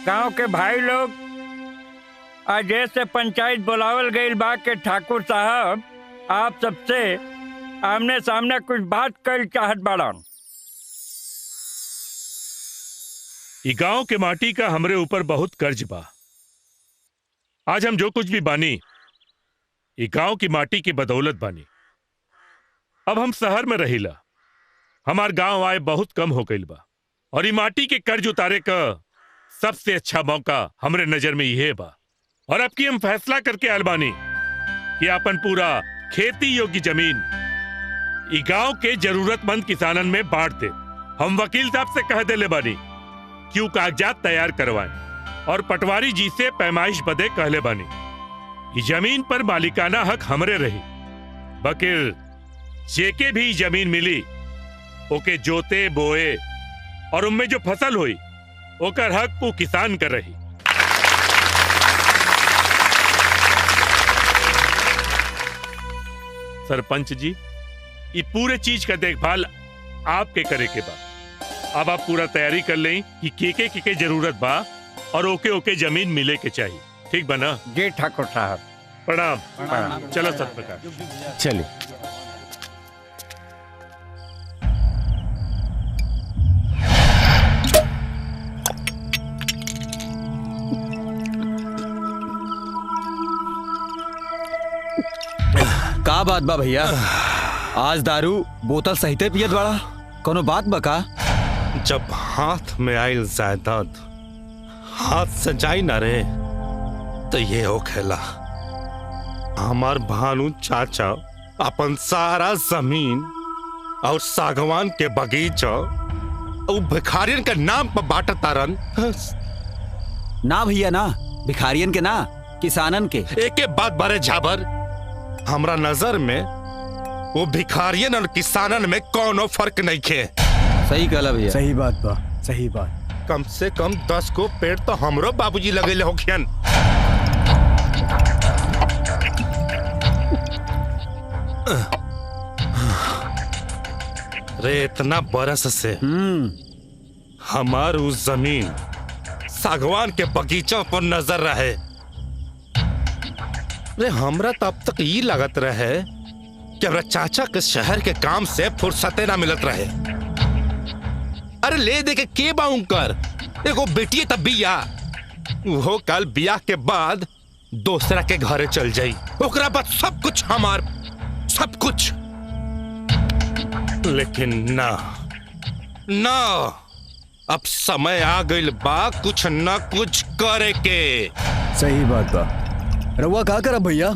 गांव के भाई लोग, आज जैसे पंचायत बुलावल गई बा के ठाकुर साहब आप सबसे आमने सामने कुछ बात कर चाहत बाड़न। ई गांव के माटी का हमरे ऊपर बहुत कर्ज बा। आज हम जो कुछ भी बानी ई गांव की माटी की बदौलत बानी। अब हम शहर में रहिला, हमार गांव आए बहुत कम हो गईल बा और ई माटी के कर्ज उतारे का सबसे अच्छा मौका हमरे नजर में यह बा। और अब की हम फैसला करके आयल बानी कि अपन पूरा खेती योग्य जमीन ई गांव के जरूरतमंद किसानन में बांट दे। हम वकील साहब से कह देले बानी कि वो कागजात तैयार करवाएं और पटवारी जी से पैमाइश बदे कहले बानी। ये जमीन पर मालिकाना हक हमरे रही, बकिर जेके भी जमीन मिली ओके जोते बोए और उनमें जो फसल हुई ओकर हक को किसान कर रही। सरपंच जी, ये पूरे चीज का देखभाल आपके करे के बा। अब आप पूरा तैयारी कर लें कि के जरूरत बा और ओके ओके जमीन मिले के चाहिए। ठीक बना? जी ठाकुर साहब। प्रणाम। चलो सतप्रकाश। चलिए। का बात बा भैया, आज दारू बोतल सहिते पियत बड़ा, कोनो बात बका? जब हाथ में आयल जायदाद हाथ से जाई ना रे तो ये हो खेला। हमार भानु चाचा अपन सारा जमीन और सागवान के बगीचा और भिखारियन के नाम पर बांटत तारन। ना भैया ना, भिखारियन के ना, किसानन के। एक बात बारे झाबर, हमरा नजर में वो भिखारियन और किसानन में कोनो फर्क नहीं खे। सही कहला भैया। सही बात बा, सही बात। कम से कम 10 को पेड़ तो हमरो बाबूजी लगेले होखियन। रे इतना बरस से हमार उस जमीन सागवान के बगीचों पर नजर रहे। रे हमरा तो अब तक ये लगत रहे कि हमरा चाचा के शहर के काम से फुर्सते ना मिलत रहे। अरे ले दे के बाउं कर, एगो बेटी तब बिया, वो कल बिया के बाद दूसरा के घरे चल जाई, ओकरा बाद सब कुछ हमार, सब कुछ। लेकिन ना ना, अब समय आ गइल बा कुछ न कुछ करे के। सही बात बा। रउआ का करब भैया?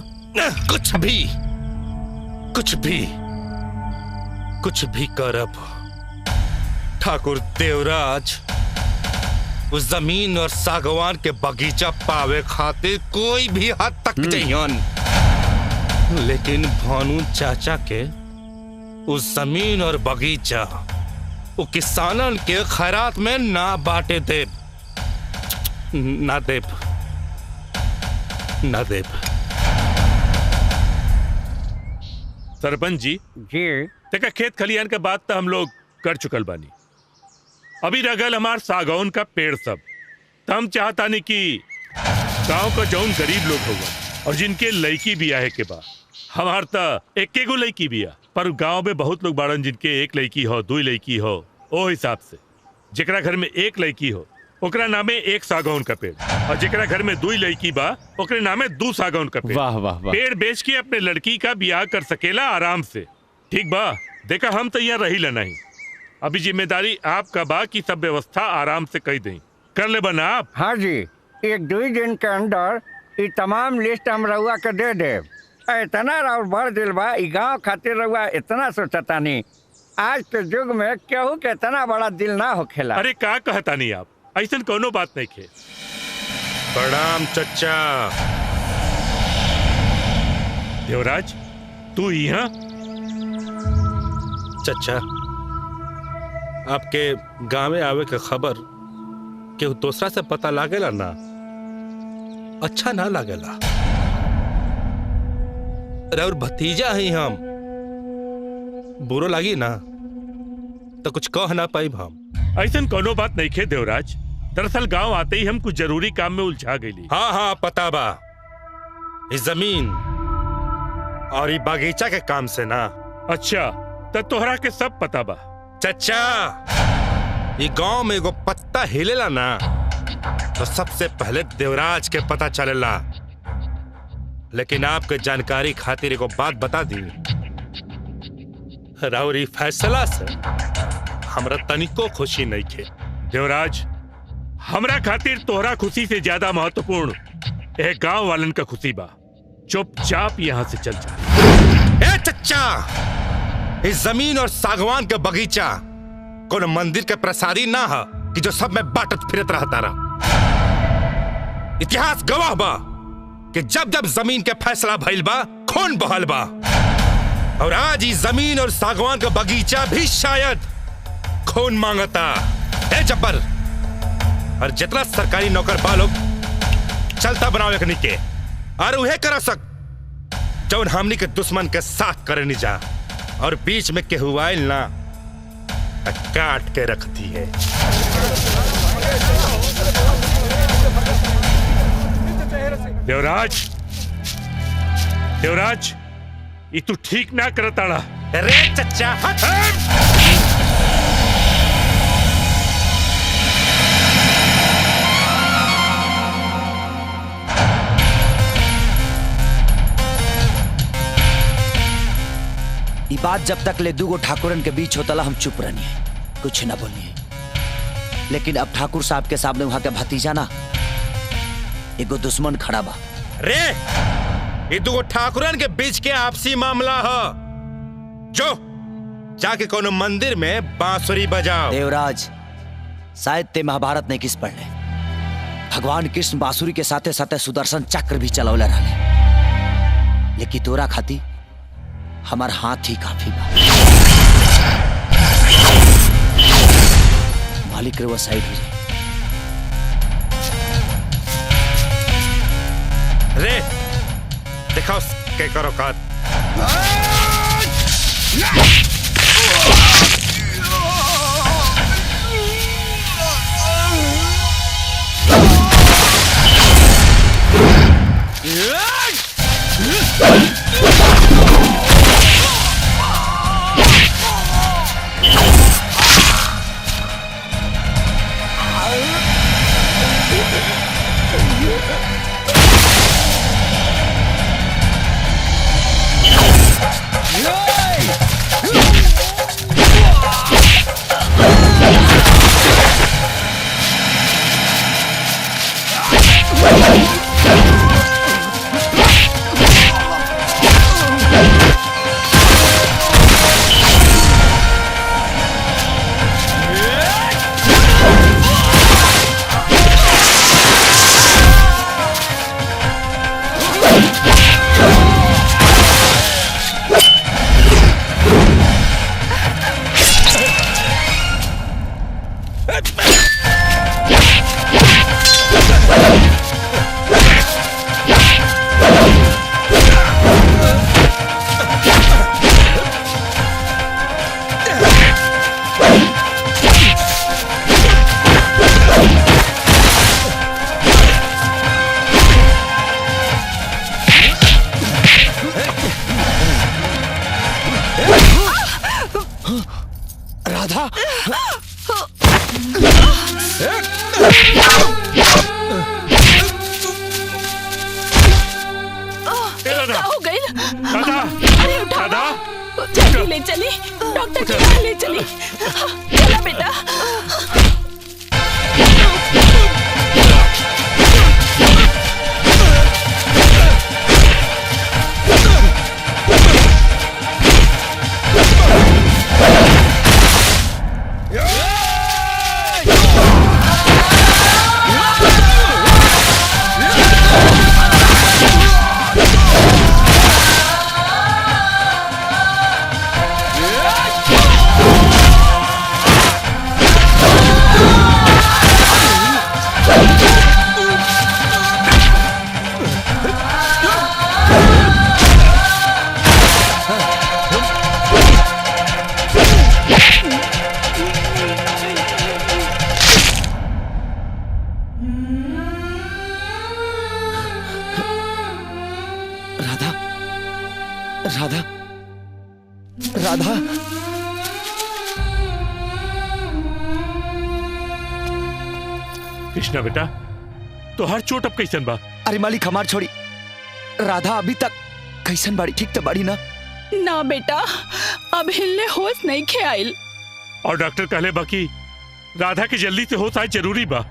कुछ भी, कुछ भी, कुछ भी करब। ठाकुर देवराज उस जमीन और सागवान के बगीचा पावे खातिर कोई भी हद तक जइहन, लेकिन भानु चाचा के उस जमीन और बगीचा वो किसानन के खैरात में ना बांटे देब, ना देब, ना देब। सरपंच जी, देखा खेत खलियान के बात तो हम लोग कर चुकल बानी। अभी रगल हमार सागौन का पेड़ सब, तो हम चाहता नहीं कि गांव का जौन गरीब लोग होगा और जिनके लड़की बियाह के बा, हमार तो एक गो लड़की बिया, पर गांव में बहुत लोग बाड़न जिनके एक लड़की हो, दो लड़की हो। ओ हिसाब से जेकरा घर में एक लड़की हो ओकरा नामे एक सागौन का पेड़, और जेकरा घर में दो लड़की बा ओकरे नामे दो सागौन का पेड़। वाह वाह वाह। पेड़ बेच के अपने लड़की का बियाह कर सकेला आराम से। ठीक बा? देखा हम तो यहाँ रही नहीं, अभी जिम्मेदारी आपका बा कि सब व्यवस्था आराम से कही दें, कर ले बना आप। हाँ जी, 1-2 दिन के अंदर ये तमाम लिस्ट हम रउआ के दे देब। इतना राउर भर दिल बा, ई गाँव खातिर रउआ इतना सोचता नहीं। आज के युग में केहू के इतना बड़ा दिल ना होखेला। अरे का कहता नहीं आप, ऐसा कोनो बात नहीं खे। प्रणाम चचा। देवराज, तू यहाँ? चचा, आपके गाँव में आवे के खबर केहू दूसरा से पता लागेला ना, अच्छा ना लागेला। और भतीजा ही हम, बुरो लगी ना तो कुछ कह ना पाई हम। ऐसा कोनो बात नहीं खे देवराज, दरअसल गांव आते ही हम कुछ जरूरी काम में उलझा गई। हाँ हाँ पता बा, इस जमीन और ये बागीचा के काम से ना। अच्छा, तो तोहरा के सब पता बा। चचा, ये गांव में एगो पत्ता हिलेला ना तो सबसे पहले देवराज के पता चलेला। लेकिन आपके जानकारी खातिर एगो बात बता दी, राउरी फैसला से हमरा तनिको खुशी नहीं खे। देवराज, हमरा खातिर तोहरा खुशी से ज्यादा महत्वपूर्ण ए गांव वालन का खुशी बा। चुपचाप यहाँ से चल जा। ए चचा, इस जमीन और सागवान के बगीचा कोन मंदिर के प्रसादी ना है कि जो सब में बाटत फिरत रहता रहा। इतिहास गवाह बा कि जब जब जमीन के फैसला भइल बा खून बहल बा, और आज इस जमीन और सागवान का बगीचा भी शायद खून मांगता। ए जब्बर, और जितना सरकारी नौकर बा लोग चलता बनाओ एकनी के, और उहे कर सक जौन हमनी के दुश्मन के साथ करे नहीं जा, और बीच में केहुआइल ना काट के रखती है। देवराज, देवराज, ये तू ठीक ना करताड़ा। अरे चचा, हट। ये बात जब तक ले दूगो ठाकुरन के बीच होतला हम चुप रहनी है, कुछ ना बोलनी है। लेकिन अब ठाकुर साहब के सामने वहां का भतीजा ना एगो दुश्मन खड़ा बा। रे, ये दो ठाकुरन के बीच के आपसी मामला है। जो जाके कोनो मंदिर में बांसुरी बजाओ। देवराज, शायद ते महाभारत नहीं किस पढ़ ले। भगवान कृष्ण बांसुरी के साथे साथे सुदर्शन चक्र भी चलौले रहले, लेकिन तोरा खाती हमार हाथ ही काफी बा। मालिक रे वो साइड हो जाए। रे, दिखाओ के करो काट। राधा, क्या हो गई? दादा, अरे उठा, दादा, जल्दी ले चली, डॉक्टर के पास ले चली। चला बेटा। राधा राधा कृष्णा बेटा तो हर चोट अब कैसन बा? अरे मालिक हमार छोड़ी राधा अभी तक कैसन बाड़ी? ठीक तो बाड़ी ना? ना बेटा, अब हिलने होश नहीं खे आइल। और डॉक्टर कहले बा कि राधा के जल्दी से होश आए जरूरी बा।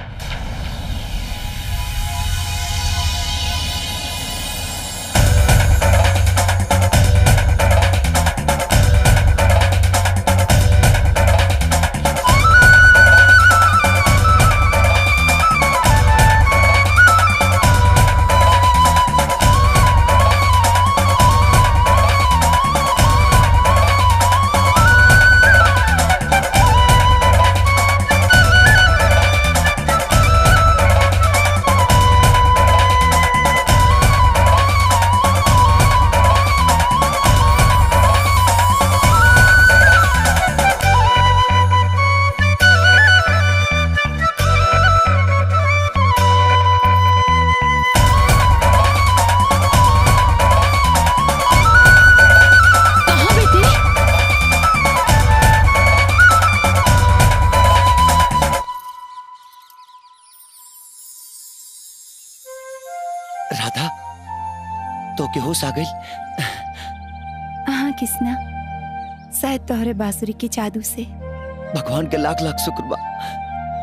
राधा तो के होश आ गई? हाँ कृष्णा, शायद तोहरे बांसुरी की जादू से। भगवान के लाख लाख शुक्र बा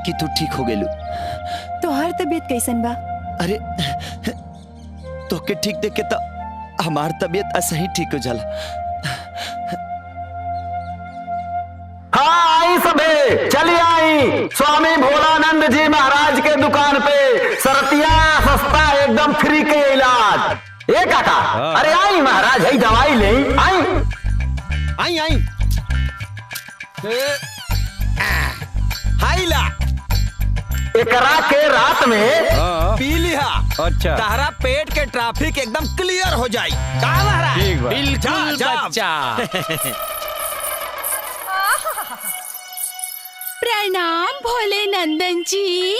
कि तू ठीक हो गेलू। तोहर तबीयत कैसन बा? अरे तो के ठीक देख के तो हमार तबीयत ऐसे ही ठीक हो जाला। हाँ आई सबे, चली आई स्वामी भोलानंद जी महाराज के दुकान पे सरतिया सस्ता एकदम फ्री के इलाज। ए काका, अरे आई महाराज है दवाई ले आई आई आई हाई ला एकरा के रात में पी लिहा। अच्छा तारा पेट के ट्रैफिक एकदम क्लियर हो जाई। का महाराज? ठीक बा। बिल्कुल बच्चा। प्रणाम भोले नंदन जी।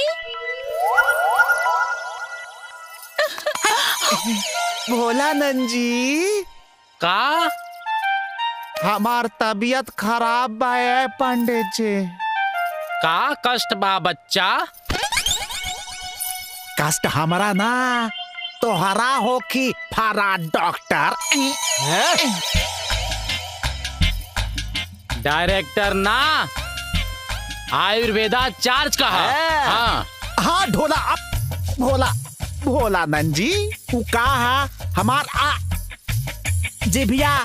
भोलानंद जी का हमार तबीयत खराब बा पंडित जी। का कष्ट बा बच्चा? कष्ट हमारा ना तोहरा हो कि फारा डॉक्टर। डायरेक्टर ना, आयुर्वेदा चार्ज का है। हाँ हाँ ढोला अब भोला भोलानंद जी तू कहा हमार जिभिया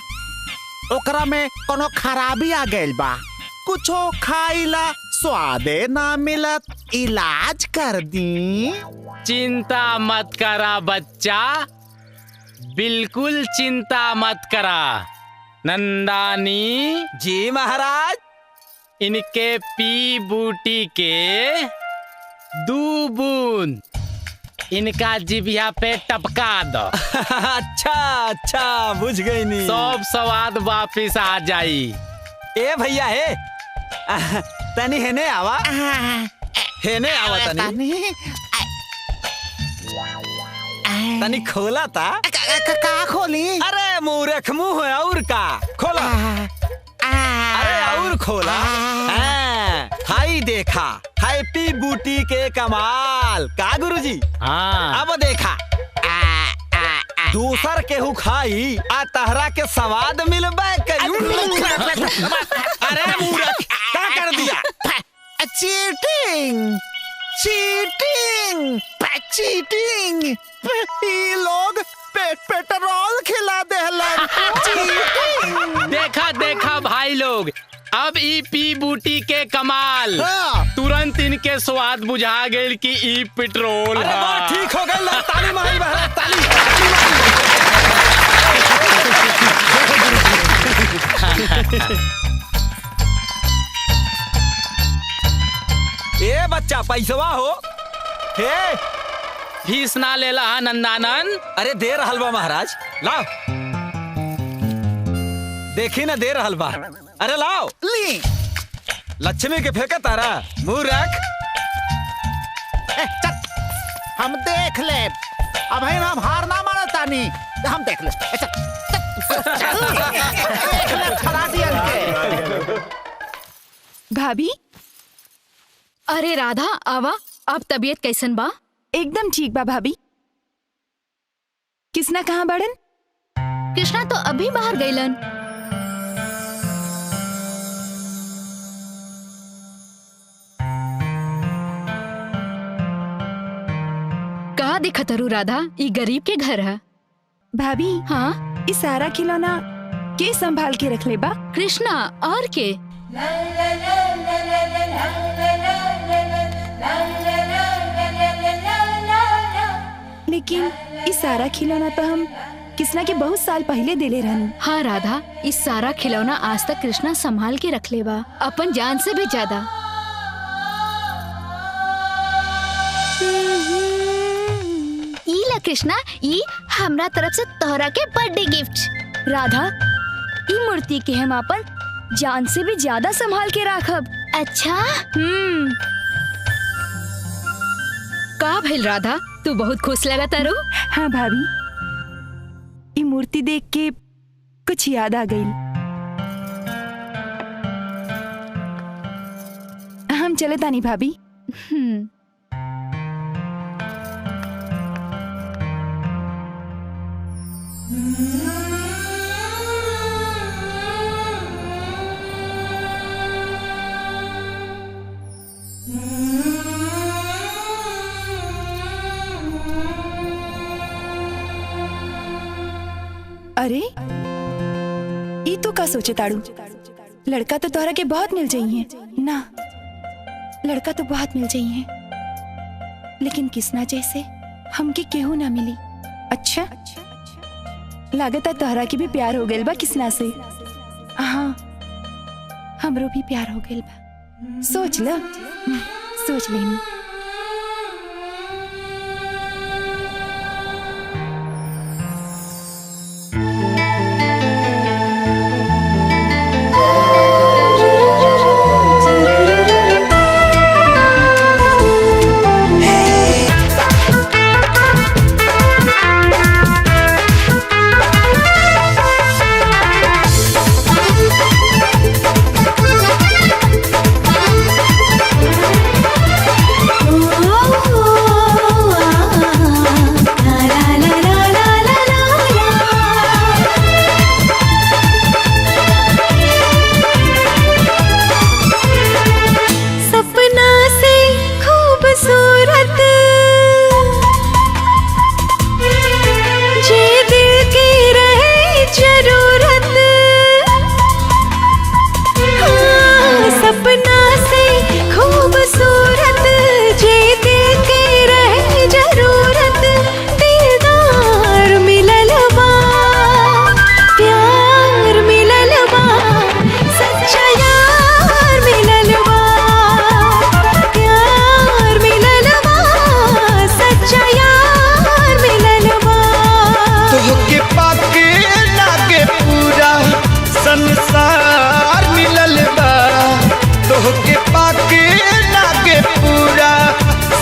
ओकरा में कोनो खराबी आ गइल बा, कुछो खाइला स्वादे ना मिलत, इलाज कर दी। चिंता मत करा बच्चा, बिल्कुल चिंता मत करा। नंदानी जी महाराज। इनके पी बूटी के 2 बूंद इनका जिभिया पे टपका दो। अच्छा अच्छा बुझ गई नी। सब स्वाद वापिस आ जाई। ए भैया हे तनी हेने आवा। हेने आवा तनी। तनी खोला था। का खोली? अरे मूर्ख मुंह है और का खोला। अरे और खोला। हाई देखा हैप्पी बूटी के कमाल का गुरुजी। हाँ अब देखा दूसर केहू खाई आ तहरा के स्वाद मिलबे करी। अरे मूर्ख क्या कर दिया? Cheating cheating cheating. ये लोग पेट्रोल खिला देहलन। देखा देखा भाई लोग, अब ई पी बूटी के कमाल। तुरंत इनके स्वाद बुझा गए कि ई पेट्रोल। अरे वाह ठीक हो गई। ताली मारी महाराज ताली। ए बच्चा पैसवा हो हे फीस ना लेला नंदानंद। अरे दे रहल बा महाराज लाओ। देखी ना दे रहल बा। अरे लाओ ली लक्ष्मी के फेंका तारा मुंह रख। चल हम देख ले। अब हम हार ना माना तानी, हम देख ले। चल भाभी अरे राधा आवा, अब तबीयत कैसन बा? एकदम ठीक बा भाभी। किसना कहाँ बड़न? कृष्णा तो अभी बाहर गईलन। कहा दिखत हरू राधा? ई गरीब के घर है। भाभी हाँ, इस सारा खिलौना के संभाल के रख ले बा? कृष्णा और के? लेकिन इस सारा खिलौना तो हम किसना के बहुत साल पहले देले रहनी। हाँ राधा, इस सारा खिलौना आज तक कृष्णा संभाल के रख ले बा, अपन जान से भी ज्यादा। ई ला कृष्णा, ई हमरा तरफ से तोहरा के बर्थडे गिफ्ट। राधा, ई मूर्ति के हम अपन जान से भी ज्यादा संभाल के राखब। अच्छा का भइल राधा, तू बहुत खुश लगा तारू? हाँ भाभी, ई मूर्ति देख के कुछ याद आ गई। हम चले तानी भाभी। अरे ई तो का सोचे ताड़ू? लड़का तो तोहरा के बहुत मिल जाइए ना, लड़का तो बहुत मिल जाइए, लेकिन किसना जैसे हमके केहू ना मिली। अच्छा, लागत है तोहरा के भी प्यार हो गइल बा किसना से। हाँ, हमरो भी प्यार हो गइल बा। सोच ल, सोच लेनी।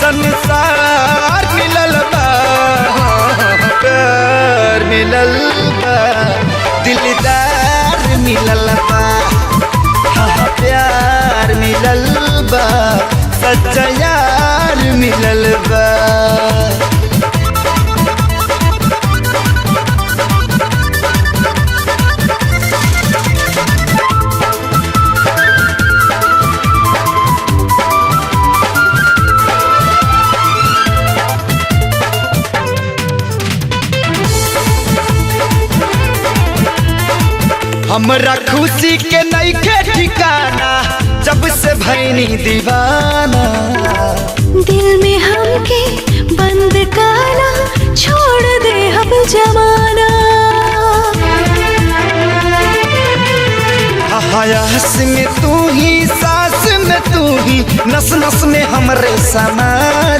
संसार मिलल बा, प्यार मिलल बा, दिलदार मिलल बा, हाँ प्यार मिलल बा, सच्चा यार मिलल बा। हमरा खुशी के नइखे ठिकाना, जब से भइनी दीवाना। दिल में हमके बंद काला, छोड़ दे हम जमाना। हयास में तू ही, सांस में तू ही, नस नस में हमरे समा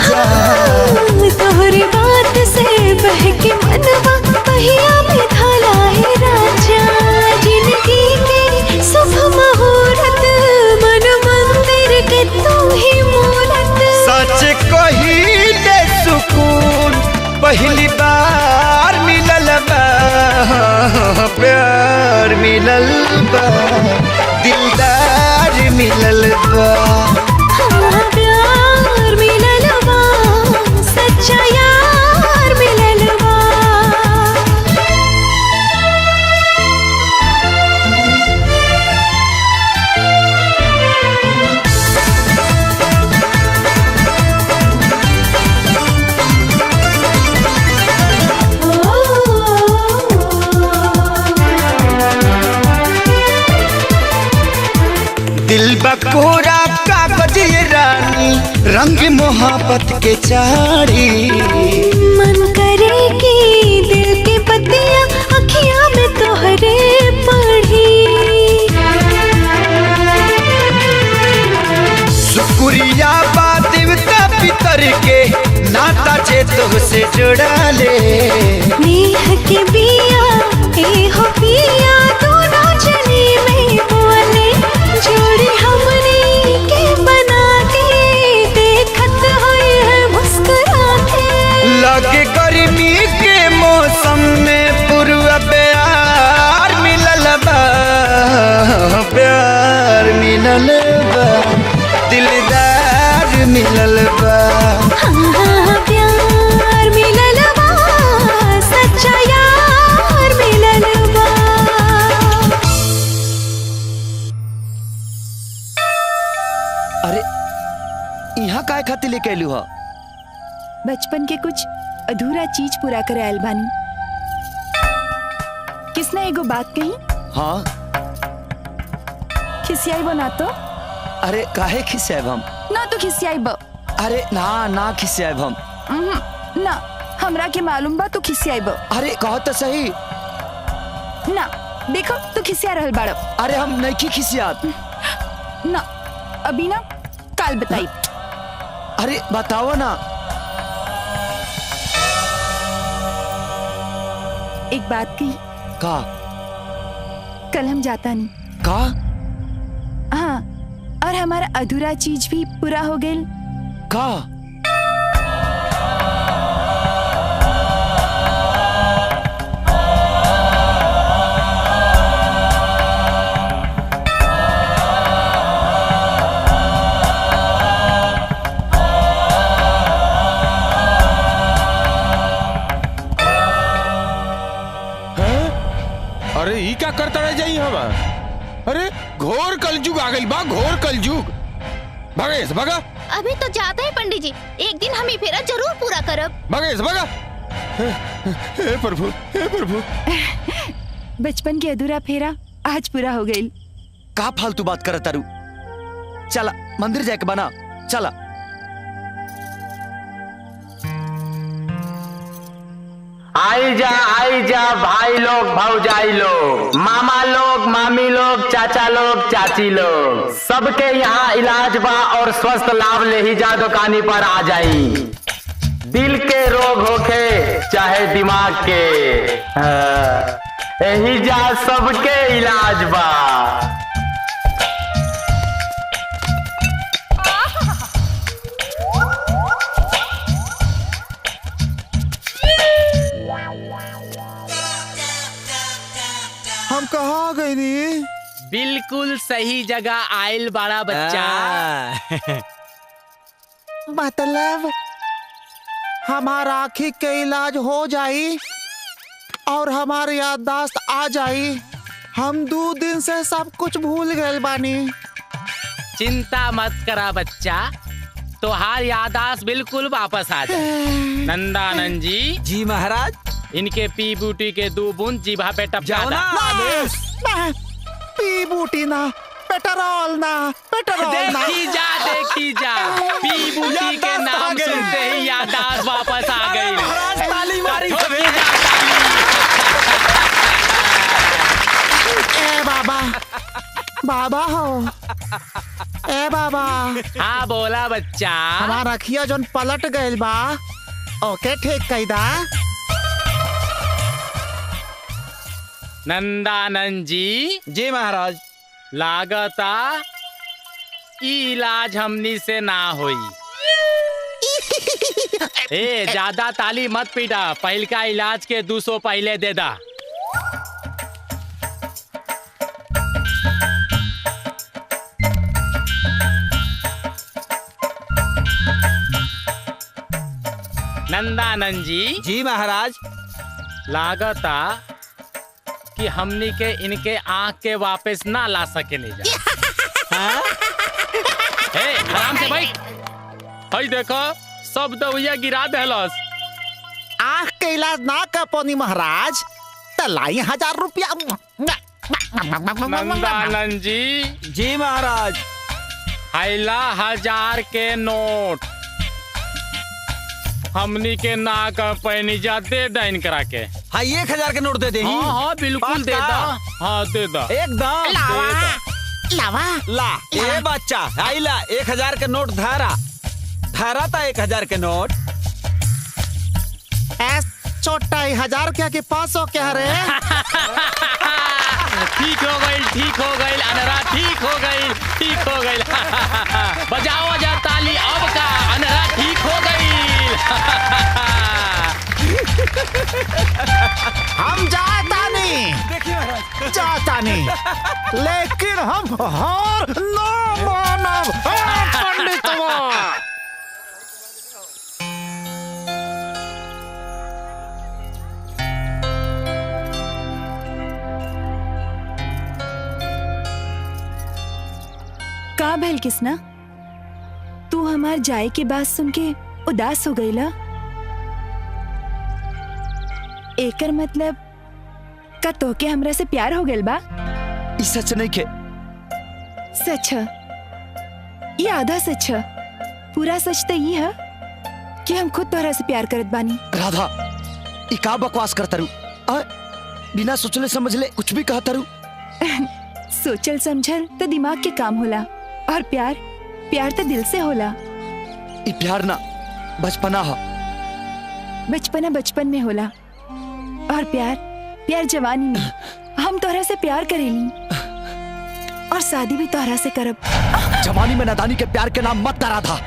जा। तोहरी बात से बहके मनवा, पहिया में थाला है राजा। जिंदगी के शुभ मुहूर्त, मन मंदिर के तू ही मूरत। सच कही दे सुकून, पहली बार मिलल बा, प्यार प्यार मिलल बा दिलदार मिलल बा हाँ, प्यार मिलल बा सच्चा यार मिलल बा। दिल बकोरा कागज ये रानी रंग मोहब्बत के चारी मन करे कि दिल की पत्तियां अखियां में तोहरे पढ़ी। शुक्रिया बा देवता पितर के नाता चेतो से जुड़ा ले नेह के बिया ए हो पिया दोनों जनी में बोले जोड़ी हमने के बना के देखत होए है मुस्कुरा के। लगे गर्मी के मौसम में पूर्व प्यार मिलल बा प्यार मिलल बा दिलदार मिलल बा हाँ, प्यार मिलल बा सच्चा यार मिलल बा। अरे यहाँ काय खातिर लेके आलू हा? बचपन के कुछ अधूरा चीज पूरा करे आयल बानी। किसने एगो बात कही? हाँ खिसियाई बो ना तो? अरे काहे खिसियाब हम? ना तो खिसियाई बो। अरे ना ना खिसियाब हम। ना हमरा के मालूम बा तू खिसियाई बो। अरे कहो तो सही। ना देखो तू खिसिया रहल बाड़ो। अरे हम नहीं खिसियात। ना अभी ना काल बताई। अरे बताओ ना। एक बात कही। का? कल हम जाता नहीं। का? हाँ और हमारा अधूरा चीज भी पूरा हो गई। का? अरे ई क्या करता रह जाई हवा? अरे घोर कलयुग आ गई बा, घोर कलयुग। भगेश भगा। अभी तो जाते हैं पंडित जी, एक दिन हम ही फेरा जरूर पूरा करब। भगेश भगा। हे प्रभु, हे प्रभु। बचपन के अधूरा फेरा आज पूरा हो गई। का फालतू बात करत तारू? चला मंदिर जाके बना। चला। आई जा भाई लोग भौजाई लोग मामा लोग मामी लोग चाचा लोग चाची लोग सबके यहाँ इलाज बा और स्वस्थ लाभ ले ही जा दुकानी पर आ जाई। दिल के रोग होखे चाहे दिमाग के यही जा सबके इलाज बा। हम कहाँ गए नी? बिल्कुल सही जगह आयल बड़ा बच्चा। मतलब हमारा आँखी के इलाज हो जाई और हमारी याददाश्त आ जाई। हम 2 दिन से सब कुछ भूल गए बानी। चिंता मत करा बच्चा, तोहार याददाश्त बिल्कुल वापस आ जाए। नंदानंद जी। जी महाराज। इनके पी बूटी के 2 बूंद जीभा पे टपका ना, पी बूटी ना, पेट्रोल ना, पेट्रोल ना। देखी जा पी बूटी के नाम सुनते ही याददाश्त वापस आ गई। ताली मारी। ए बाबा, बाबा हो। ए बाबा। हाँ बोला बच्चा। हमारा अखिया जोन पलट गए बा, ओके ठीक कही दा। नंदानंद जी। जी महाराज। लागता इलाज हमनी से ना होई। ए ज्यादा ताली मत पीटा, पहल का इलाज के 200 पहले दे दा। नंदानंद जी। जी महाराज। लागता कि हमनी के इनके आँख के वापस ना ला सके ले जा। ए, आराम से भाई। हई देखो सब दवाइया गिरा देलस। आँख के इलाज ना कर पोनी महाराज तो लाई 1000 रुपया। नंदानंद जी। जी महाराज। आइला 1000 के नोट हमनी के ना का पैनी जा दे दाइन करा के। हाँ 1000 के नोट दे दे। हाँ हाँ बिल्कुल दे दा। हाँ दे दा एकदम। लावा ला ए बच्चा आइला 1000 के नोट धारा धारा था 1000 के नोट। छोटा 1000 क्या के 500 क्या रे? ठीक हो गई अनरा ठीक हो गई बजाओ जा ताली अब का अनरा ठीक हो गई। हम जाता नहीं लेकिन हम हार न मानब पंडितवा। का भैल किसना तू हमार जाए के बात सुन के उदास हो गई ला? एकर मतलब का तोके हमरा से प्यार हो गइल बा? ई सच नहीं के। सच है ये आधा सच है, पूरा सच तो ये है कि हम खुद तोहरा से प्यार करत बानी। राधा ई का बकवास करता रू? बिना सोचले समझले कुछ भी कहता रू। सोचल समझल तो दिमाग के काम होला और प्यार तो दिल से होला। ई प्यार ना बचपना है। बचपना बचपन में होला और प्यार जवानी में। हम तोहरा से प्यार करेली और शादी भी तोहरा से करब। जवानी में नादानी के प्यार के नाम मत डरा था।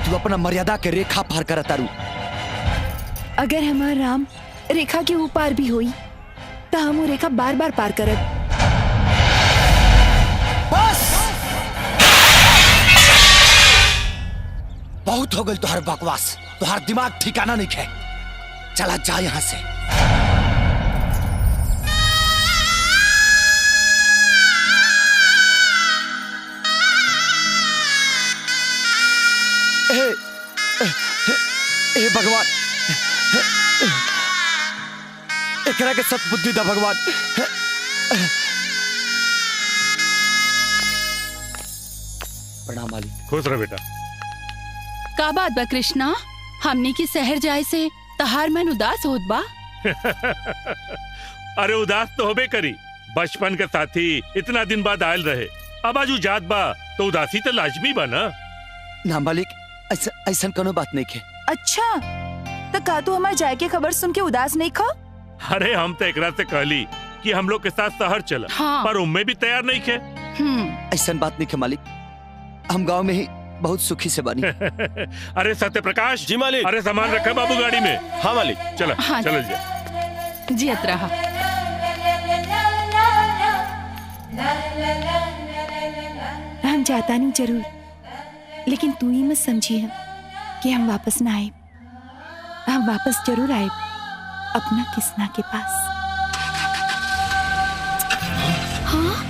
तू अपना मर्यादा के रेखा पार करता रू। अगर हमार राम रेखा के ऊपर भी हुई तो हम वो रेखा बार बार पार करब। बहुत हो गई तुहार बकवास। तुहार दिमाग ठिकाना नहीं है। चला जा यहाँ से। ए भगवान एकरा के सद्बुद्धि दा भगवान। प्रणाम मालिक। खुश रह बेटा। का बात बा कृष्णा, हमने की शहर जाए से तहार मन उदास होत बा? अरे उदास तो होबे करी। बचपन के साथी इतना दिन बाद आयल रहे, अब आजू जात बा तो उदासी तो लाजमी बा ना मालिक। ऐसा कोनो बात नहीं है। अच्छा तो का तू हमारे जाए के खबर सुन के उदास नहीं खा? अरे हम तो एकरा से कहली कि हम लोग के साथ शहर चला। हाँ। पर उम्मे भी तैयार नहीं थे। ऐसा बात नहीं है मालिक। हम गांव में ही बहुत सुखी से बनी। अरे सत्य प्रकाश। जी मालिक। अरे सामान रखा बाबू गाड़ी में। हाँ मालिक। चला हाँ। चल जा। जियत रहा। हम जाता नहीं जरूर, लेकिन तू ही मत समझिए कि हम वापस ना आए। हम वापस जरूर आए अपना किसना के पास। हाँ?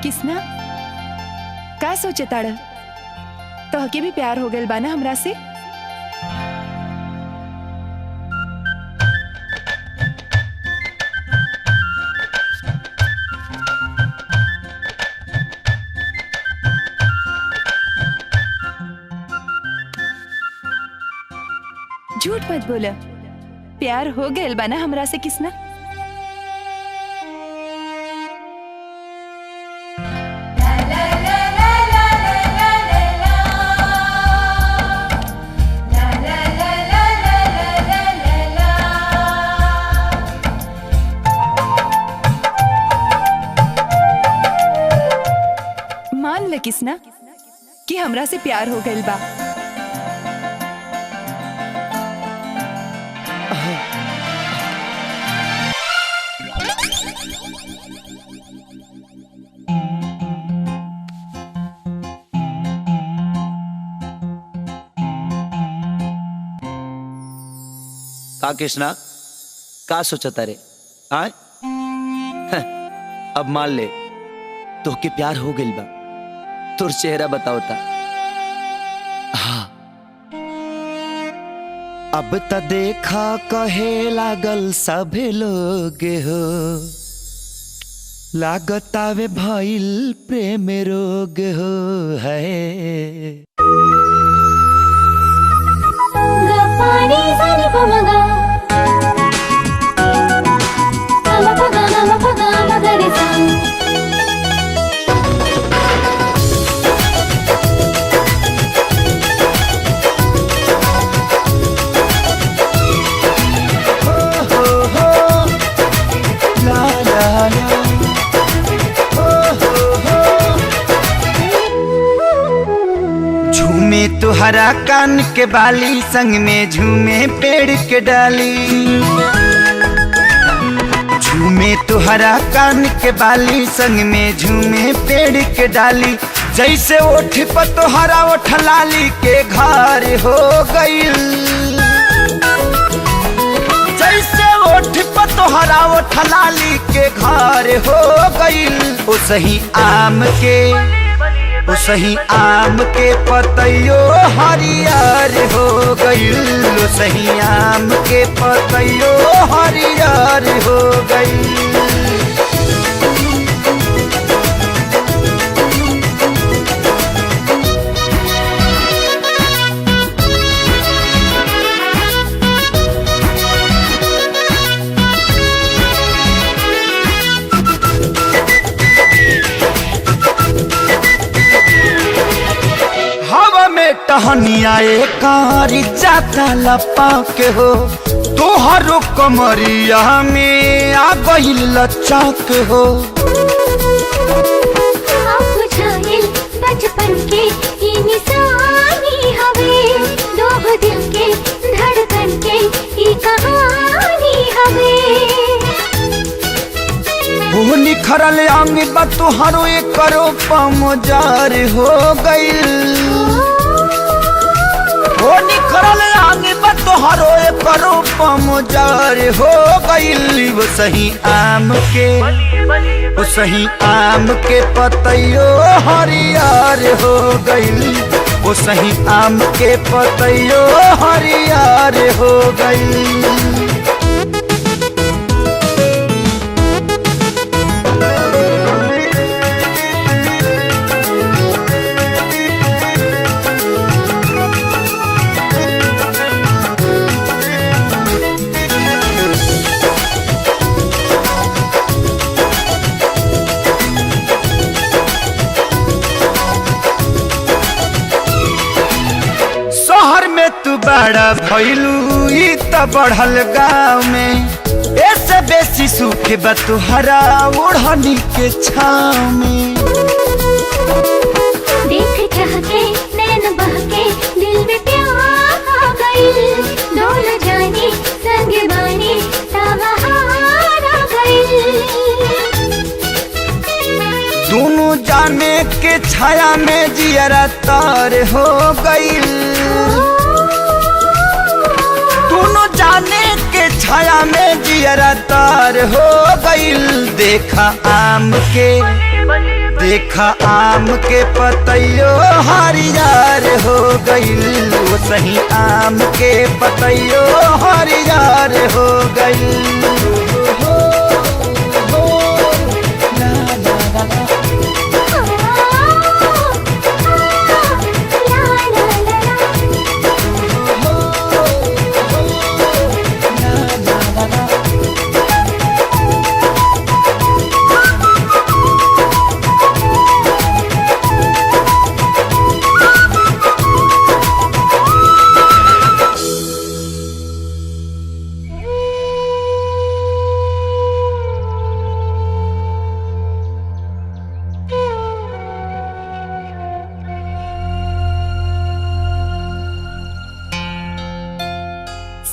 किसना का सोचे ताड़? तो के भी प्यार हो गइल बाना हमरा से? झूठ मत बोला। प्यार हो गइल बाना हमरा से किसना? किसना कि हमरा से प्यार हो गइल बा। का कृष्णा का सोचता रे आय अब मान ले तो के प्यार हो गइल बा तोर चेहरा बताओ ता। हाँ अब त देखा कहे लागल सभे लोग हो लागतावे भइल प्रेम रोग हो है। पानी सानी पमगा नम पगा मगरे सा झूमे तुहरा कान के बाली संग में झूमे पेड़ के डाली। झूमे तुहरा कान के बाली संग में झूमे पेड़ के डाली। जैसे ओठ पर तुहरा ओठ लाली के घर हो गईल। जैसे ओठ पर तुहरा ओठ लाली के घर हो गईल। ओ सही आम के ओ सही आम के पतैयो हरियर हो गईल। ओ सही आम के पतैयो हरियर हो गईल। टहनिया कारी जाता लपा के हो तोहरो कमरिया में आ गइल लच्चा के हो। बचपन के ई निशानी हवे दो दिल के धड़कन के ई कहानी हवे। वो निखरल आंग बा तोहरो एक करो पमजार हो गइल। वो निखरल आगे बतोहरो करो पमजार हो गइल। वो सही आम के पतैयो हरियर हो गइल। वो सही आम के पतैयो हरियर हो गइल। तू बड़ा भइलू ई त बढ़ल गाँव में। ऐसे बेसी सुख बा तुहरा ओढ़नी के छाँव में। देख के नैन बहके दिल में प्यार आ गइल। डोल जानी संग बानी तबहार आ गइल। दोनों जाने के छाया में जियरा तार हो गइल। दोनों जाने के छाया में जियरा तार हो गइल। देखा आम के पतैयो हरियर हो गइल। वो सही आम के पतैयो हरियर हो गइल।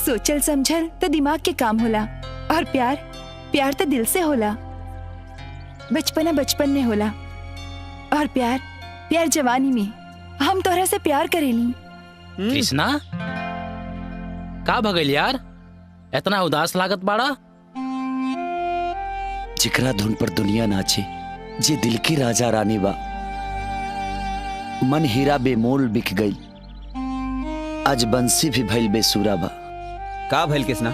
सोचल समझल तो दिमाग के काम होला, और प्यार प्यार तो दिल से होला। बचपना बचपन में होला, और प्यार प्यार जवानी में। हम तोहरा से प्यार करेली। कृष्णा का भगल यार, इतना उदास लागत बाड़ा? जिकरा धुन पर दुनिया नाचे, जे दिल की राजा रानी बा, मन हीरा बेमोल बिक गई, आज बंसी भी भइल बेसुरा बा। का भइल कृष्णा?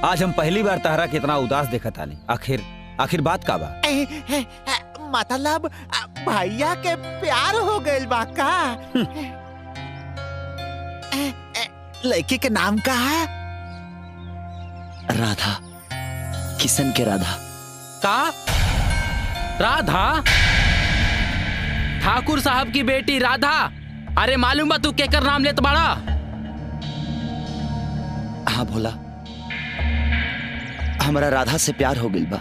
आज हम पहली बार तहरा कितना उदास देखा तानी। आखिर बात का बा? मतलब भैया के प्यार हो गइल बा का? लड़की के नाम का है? राधा, किशन के राधा। का राधा? ठाकुर साहब की बेटी राधा? अरे मालूम बा तू केकर नाम लेत बाड़ा? हाँ भोला, हमारा राधा से प्यार हो गइल बा।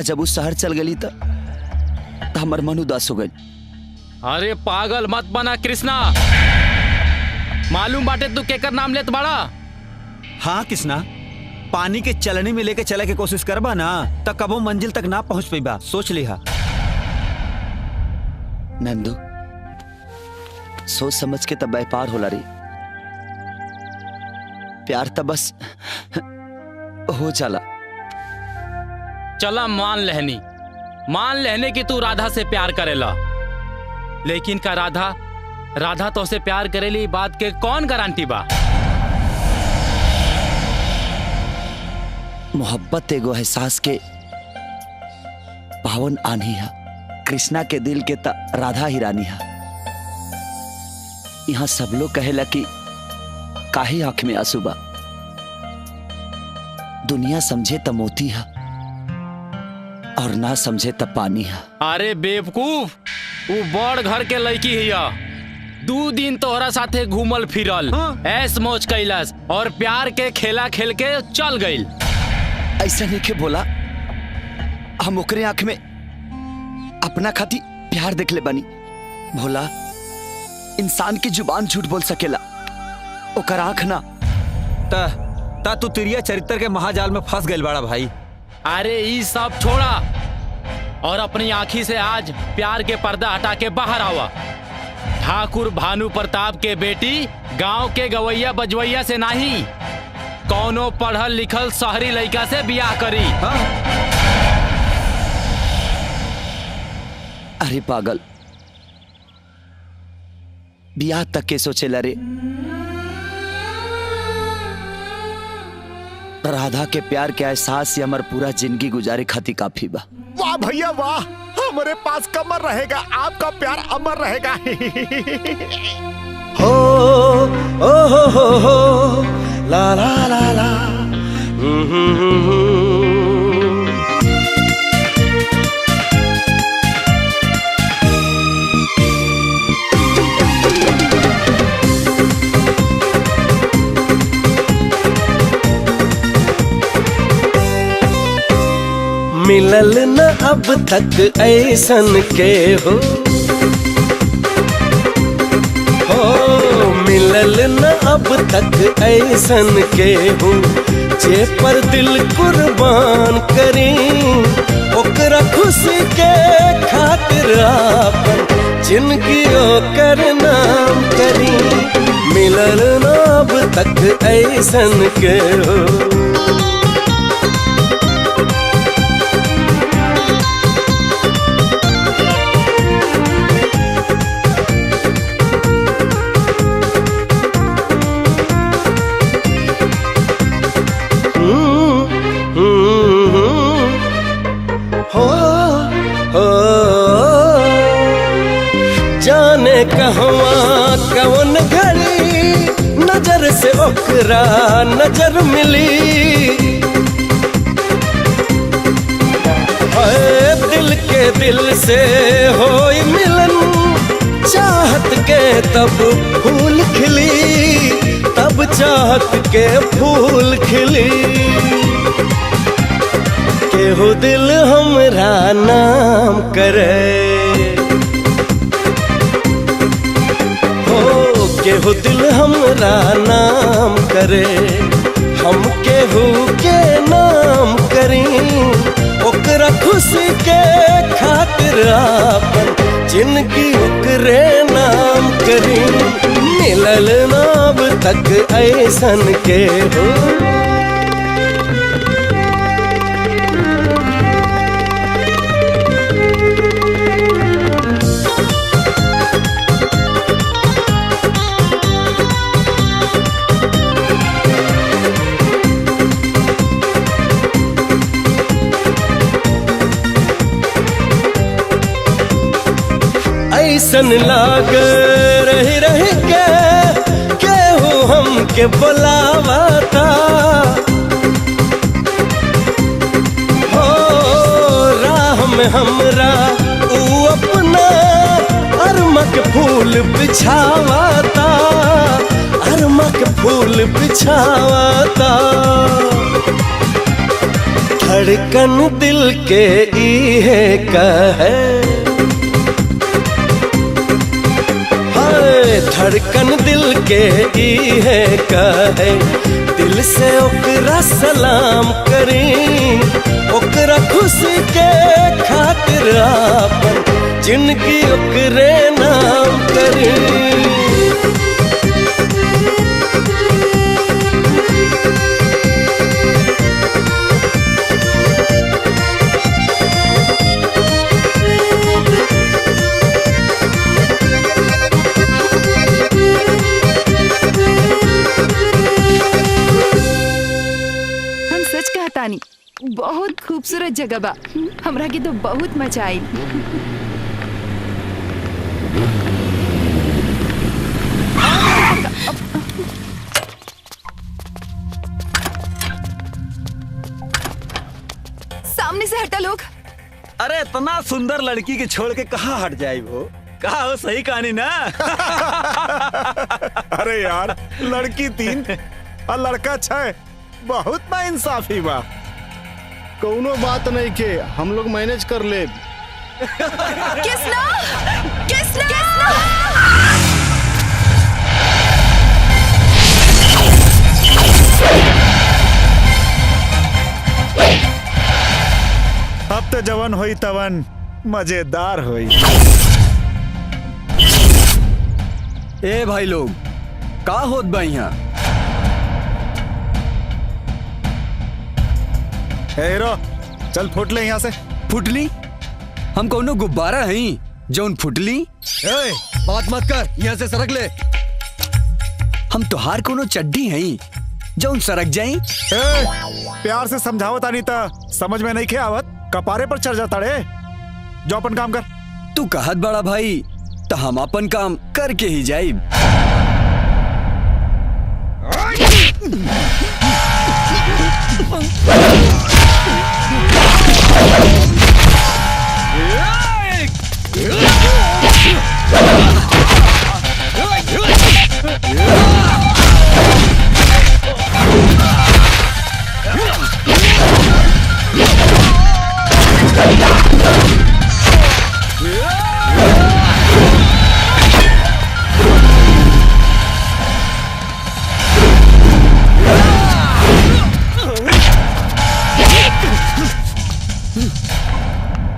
जब उस शहर चल गई तो हमार मन उदास हो गई। अरे पागल मत बना कृष्णा, मालूम बाटे तू केकर नाम लेत बाड़ा? हाँ कृष्णा, पानी के चलनी में लेके चले के कोशिश करबा ना तो कबो मंजिल तक ना पहुंच पाइबा, सोच लिहा। नंदू, सोच समझ के तब पार होला रे। प्यार तो बस हो चला। चला मान लेने की तू राधा से प्यार करेला, लेकिन का राधा तो से प्यार करेली बात के कौन गारंटी बा? मोहब्बत एगो एहसास के पावन आनी है। कृष्णा के दिल के ता राधा ही रानी है। यहाँ सब लोग कहेला कि काहे आंख में आंसू बा, दुनिया समझे त मोती है और ना समझे त पानी है। अरे बेवकूफ, वो बड़ घर के लड़की हिया, 2 दिन तोहरा साथे घूमल फिरल, ऐस मौज कैलास और प्यार के खेला खेल के चल गईल। ऐसा नहीं के बोला, हम ओकरे आंख में अपना खाती प्यार देख ले बनी। भोला, इंसान की जुबान झूठ बोल सकेला, ओकर आंख ना। ता तू तिरिया चरित्र के महाजाल में फंस गइल बाड़ा भाई। अरे ये सब छोड़ा और अपनी आंखी से आज प्यार के पर्दा हटा के बाहर आवा। ठाकुर भानु प्रताप के बेटी गांव के गवैया बजवैया से नहीं, कौनो पढ़ल लिखल शहरी लड़का से बियाह करी। अरे पागल, बियाह तक के सोचेला रे। राधा के प्यार के एहसास से हमार पूरा जिंदगी गुजारे खातिर काफी बा। वाह भैया वाह, हमारे पास कमर रहेगा, आपका प्यार अमर रहेगा। हो हो ला ला ला ला। मिलल न अब तक ऐसन के हो मिलल न अब तक ऐसन के हो, जे पर दिल कुर्बान करी, ओकरा खुशी के खातिर आपन जिंदगी ओकर नाम करी। मिलल न अब तक ऐसन के हो। जाने कहवा कौन घड़ी नजर से ओकरा नजर मिली, दिल के दिल से होई मिलन, चाहत के तब फूल खिली, तब चाहत के फूल खिली। केहू दिल हमरा नाम करे, केहू दिल हमरा नाम करे, हम केहू के नाम करी, ओकरा खुशी के खातिर आपन जिंदगी ओकरे नाम करी। मिलल ना अब तक ऐसन के हो, ऐसन लाग रही रही के केहू हमके बुलावता, हो राह में हमरा ऊ अपना अरमक फूल बिछावता, अरमक फूल बिछावता। धड़कन दिल के इहे कहे, धड़कन दिल के इहे कहे, दिल से ओकरा सलाम करी, ओकरा खुशी के खातिर आपन जिंदगी ओकरे नाम करी। बहुत खूबसूरत जगह बा, हमरा के तो बहुत मजा आई। सामने से हटा लोग। अरे इतना सुंदर लड़की के छोड़ के कहाँ हट जाए वो? कहा हो सही कहानी ना। अरे यार लड़की 3 और लड़का 6, बहुत ना इंसाफी बा। कौनो बात नहीं के हम लोग मैनेज कर ले। किसना? किसना? किसना? अब तो जवन होई तवन मजेदार होई। ए भाई लोग का होत बा यहाँ? हीरो चल फुट ले यहाँ से। फुटली? हम कौनो गुब्बारा हई जौन फुटली? ए, बात मत कर, यहाँ से सरक ले। हम तोहार कोनो चड्डी हई जौन सरक जाई? प्यार से समझावत आनी ता समझ में नहीं खे आवत, कपारे पर चढ़ जाता रे। जो अपन काम कर। तू कहत बड़ा भाई तो हम अपन काम करके ही जाइब।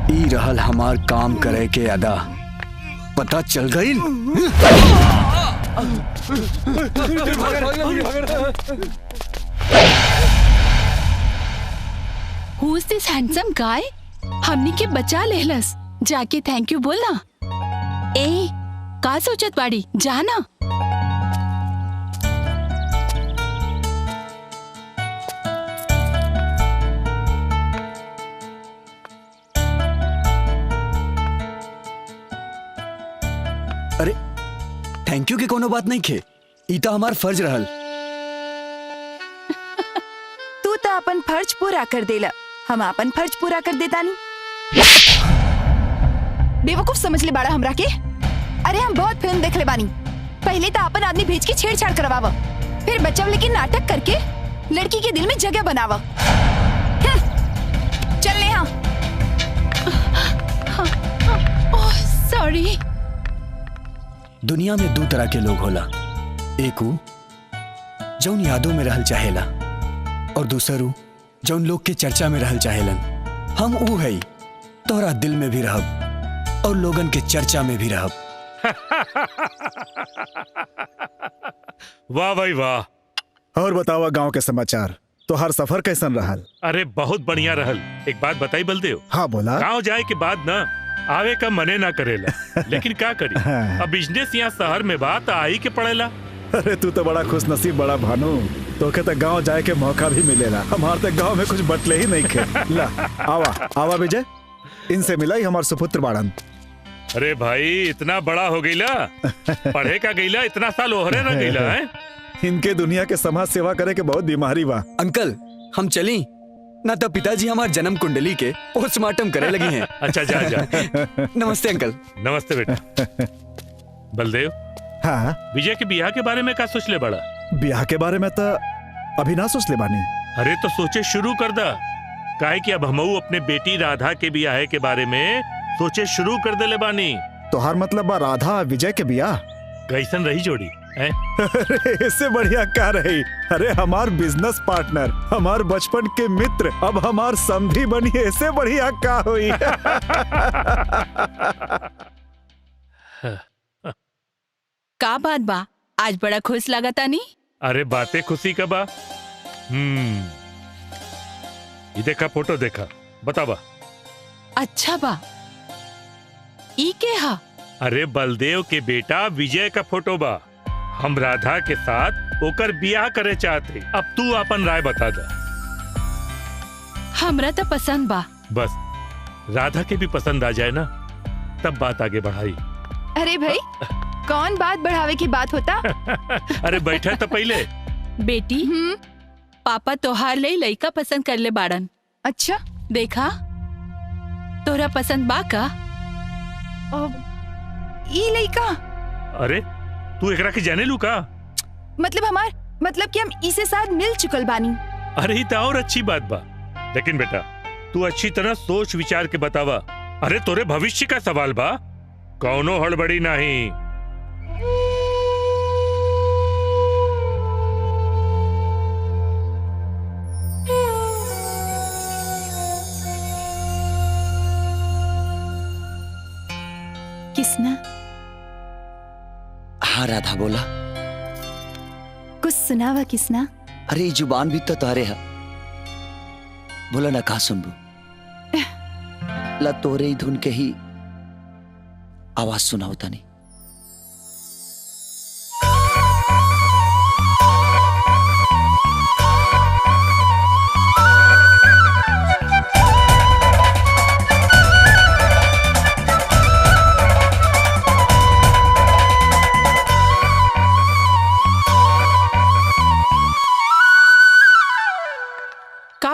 ई रहल हमार काम करे के अदा, पता चल गई? Who is this handsome guy? हमनी के बचा लेहलस, जाके थैंक यू बोलना। ए, का सोचत बाड़ी, जाना। अरे थैंक यू के कोनो बात नहीं खे, ई तो हमार फर्ज रहल। तू तो अपन फर्ज पूरा कर देला, हम अपन फर्ज पूरा कर देता नहीं। बेवकूफ समझ ले बाड़ा हमरा के। अरे हम बहुत फिल्म देख ले बानी। पहले तो अपन आदमी भेज के छेड़छाड़ करवावा, फिर बचाव लेके नाटक करके लड़की के दिल में जगह बनावा। चल ले यहाँ। Oh sorry. दुनिया में 2 तरह के लोग होला, एक ऊ जौन यादों में रहल चाहेला और दूसर ऊ जौन लोग के चर्चा में रहल चाहेलन। हम ऊ है तोहरा दिल में भी रहब और लोगन के चर्चा में भी रहब। वाह भाई वाह। और बतावा गांव के समाचार, तो हर सफर कैसन रहल? अरे बहुत बढ़िया रहल। एक बात बताई बलदेव। हाँ बोला। गाँव जाए के बाद ना आवे का मने ना करेला, लेकिन क्या करी, अब बिजनेस यहाँ शहर में बात आई के पड़ेला। अरे तू तो बड़ा खुश नसीब बड़ा भानु, तोके तो गांव जाए के मौका भी मिलेला। हमारे तो गांव में कुछ बटले ही नहीं खे। ला आवा आवा विजय, इनसे मिला ही हमार सुपुत्र बाड़न। अरे भाई इतना बड़ा हो गईला, पढ़े का गईला, इतना साल ओहरे न गईला है। इनके दुनिया के समाज सेवा करे के बहुत बीमारी बा। अंकल हम चली ना, तो पिताजी हमार जन्म कुंडली के पोस्टमार्टम करे लगी हैं। अच्छा जा जा। नमस्ते अंकल। नमस्ते बेटा। बलदेव। हाँ विजय के बियाह के बारे में क्या सोच ले बड़ा? ब्याह के बारे में तो अभी ना सोच ले बानी। अरे तो सोचे शुरू कर दा, काहे कि अब हमऊ अपने बेटी राधा के बियाह के बारे में सोचे शुरू कर दे ले बानी। तोहार मतलब बा राधा विजय के बियाह? कैसन रही जोड़ी है? अरे इससे बढ़िया क्या रही। अरे हमार बिजनेस पार्टनर, हमार बचपन के मित्र, अब हमार समधी बनी, इससे बढ़िया क्या हुई। का बात बा, आज बड़ा खुश लागता नी? अरे बातें खुशी का बा। ये देखा फोटो, देखा बतावा। अच्छा बा, ई के हा? अरे बलदेव के बेटा विजय का फोटो बा। हम राधा के साथ ओकर बियाह करे चाहते, अब तू अपन राय बता दा। हमरा तो पसंद बा। बस राधा के भी पसंद आ जाए ना, तब बात आगे बढ़ाई। अरे भाई कौन बात बढ़ावे की बात होता? अरे बैठे तो पहले। बेटी पापा तोहार ले लइका पसंद कर ले बाड़न। अच्छा देखा, तोरा पसंद बा का? ई लइका? अरे तू एकरा के जाने लू का? मतलब कि हम इसे साथ मिल चुकल बानी। अरे तो और अच्छी बात बा, लेकिन बेटा तू अच्छी तरह सोच विचार के बतावा। अरे तोरे भविष्य का सवाल बा, कौनो हड़बड़ी नहीं। किसना? हाँ राधा बोला। कुछ सुनावा किसना? अरे जुबान भी तो तारे है, बोला ना कहा सुनबू। ला तोरे ही धुन के ही आवाज सुना होता नहीं।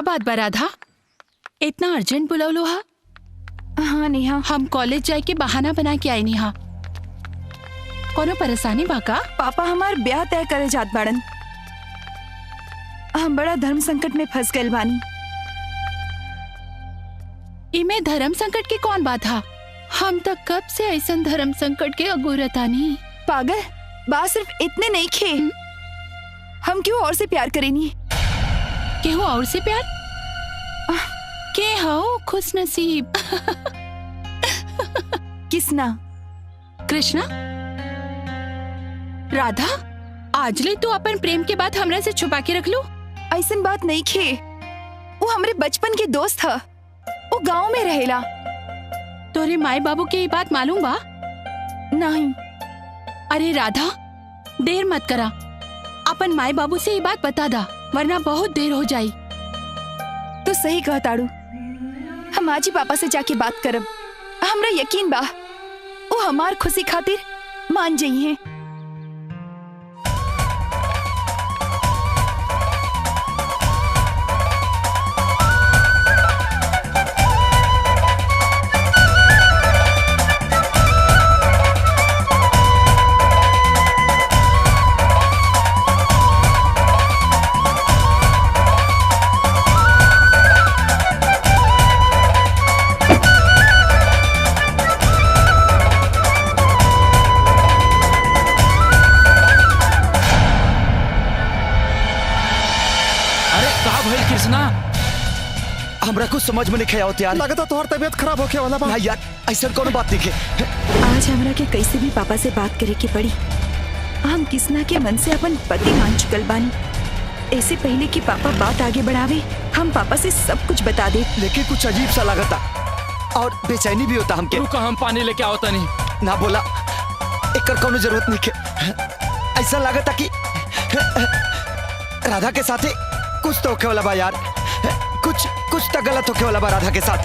बात बा राधा, इतना अर्जेंट बुलावलो हा? हाँ नेहा, हम कॉलेज जाए के बहाना बना के आए नेहा। कोनो परेशानी बा का? पापा हमार ब्याह तय करे जात बाड़न। हम बड़ा धर्म संकट में फंस गए बानी। इमे धर्म संकट की कौन बात हा? हम तक कब से ऐसा धर्म संकट के अगुरतानी। पागल, बात सिर्फ इतने नहीं खे। हम क्यों और से प्यार करेनी? केहू और से प्यार? के हो खुश नसीब? किसना? कृष्णा? राधा, आज ले तू अपन प्रेम के बात हमरा से छुपा के रख लू? ऐसन बात नहीं खे, वो हमरे बचपन के दोस्त था, वो गांव में रहेला। तोरे माए बाबू के ये बात मालूम बा? नहीं। अरे राधा, देर मत करा, अपन माए बाबू से ये बात बता दा, वरना बहुत देर हो जाई। तो सही कहा ताड़ू, हम आज ही पापा से जाके बात करब। हमरा यकीन बा वो हमार खुशी खातिर मान जाइए। हमरा कुछ समझ में नहीं आवत यार। लगता तोहर तबीयत खराब होके वाला बा। ना यार, ऐसा कोनो बात नहीं है। आज हमरा के कैसे भी पापा से बात करे के पड़ी। हम किसना के मन से अपन पति मान चुकल बानी। ऐसे पहले कि पापा बात आगे बढ़ावे, हम पापा से सब कुछ बता दे। लेकिन कुछ अजीब सा लगता और बेचैनी भी होता हमके। रुका, हम पानी लेके आवता नहीं। ना बोला, एक कोनो जरूरत नहीं के। ऐसा लगता कि राधा के साथ कुछ तो होके वाला बा यार। कुछ तो गलत होके वाला बा राधा के साथ।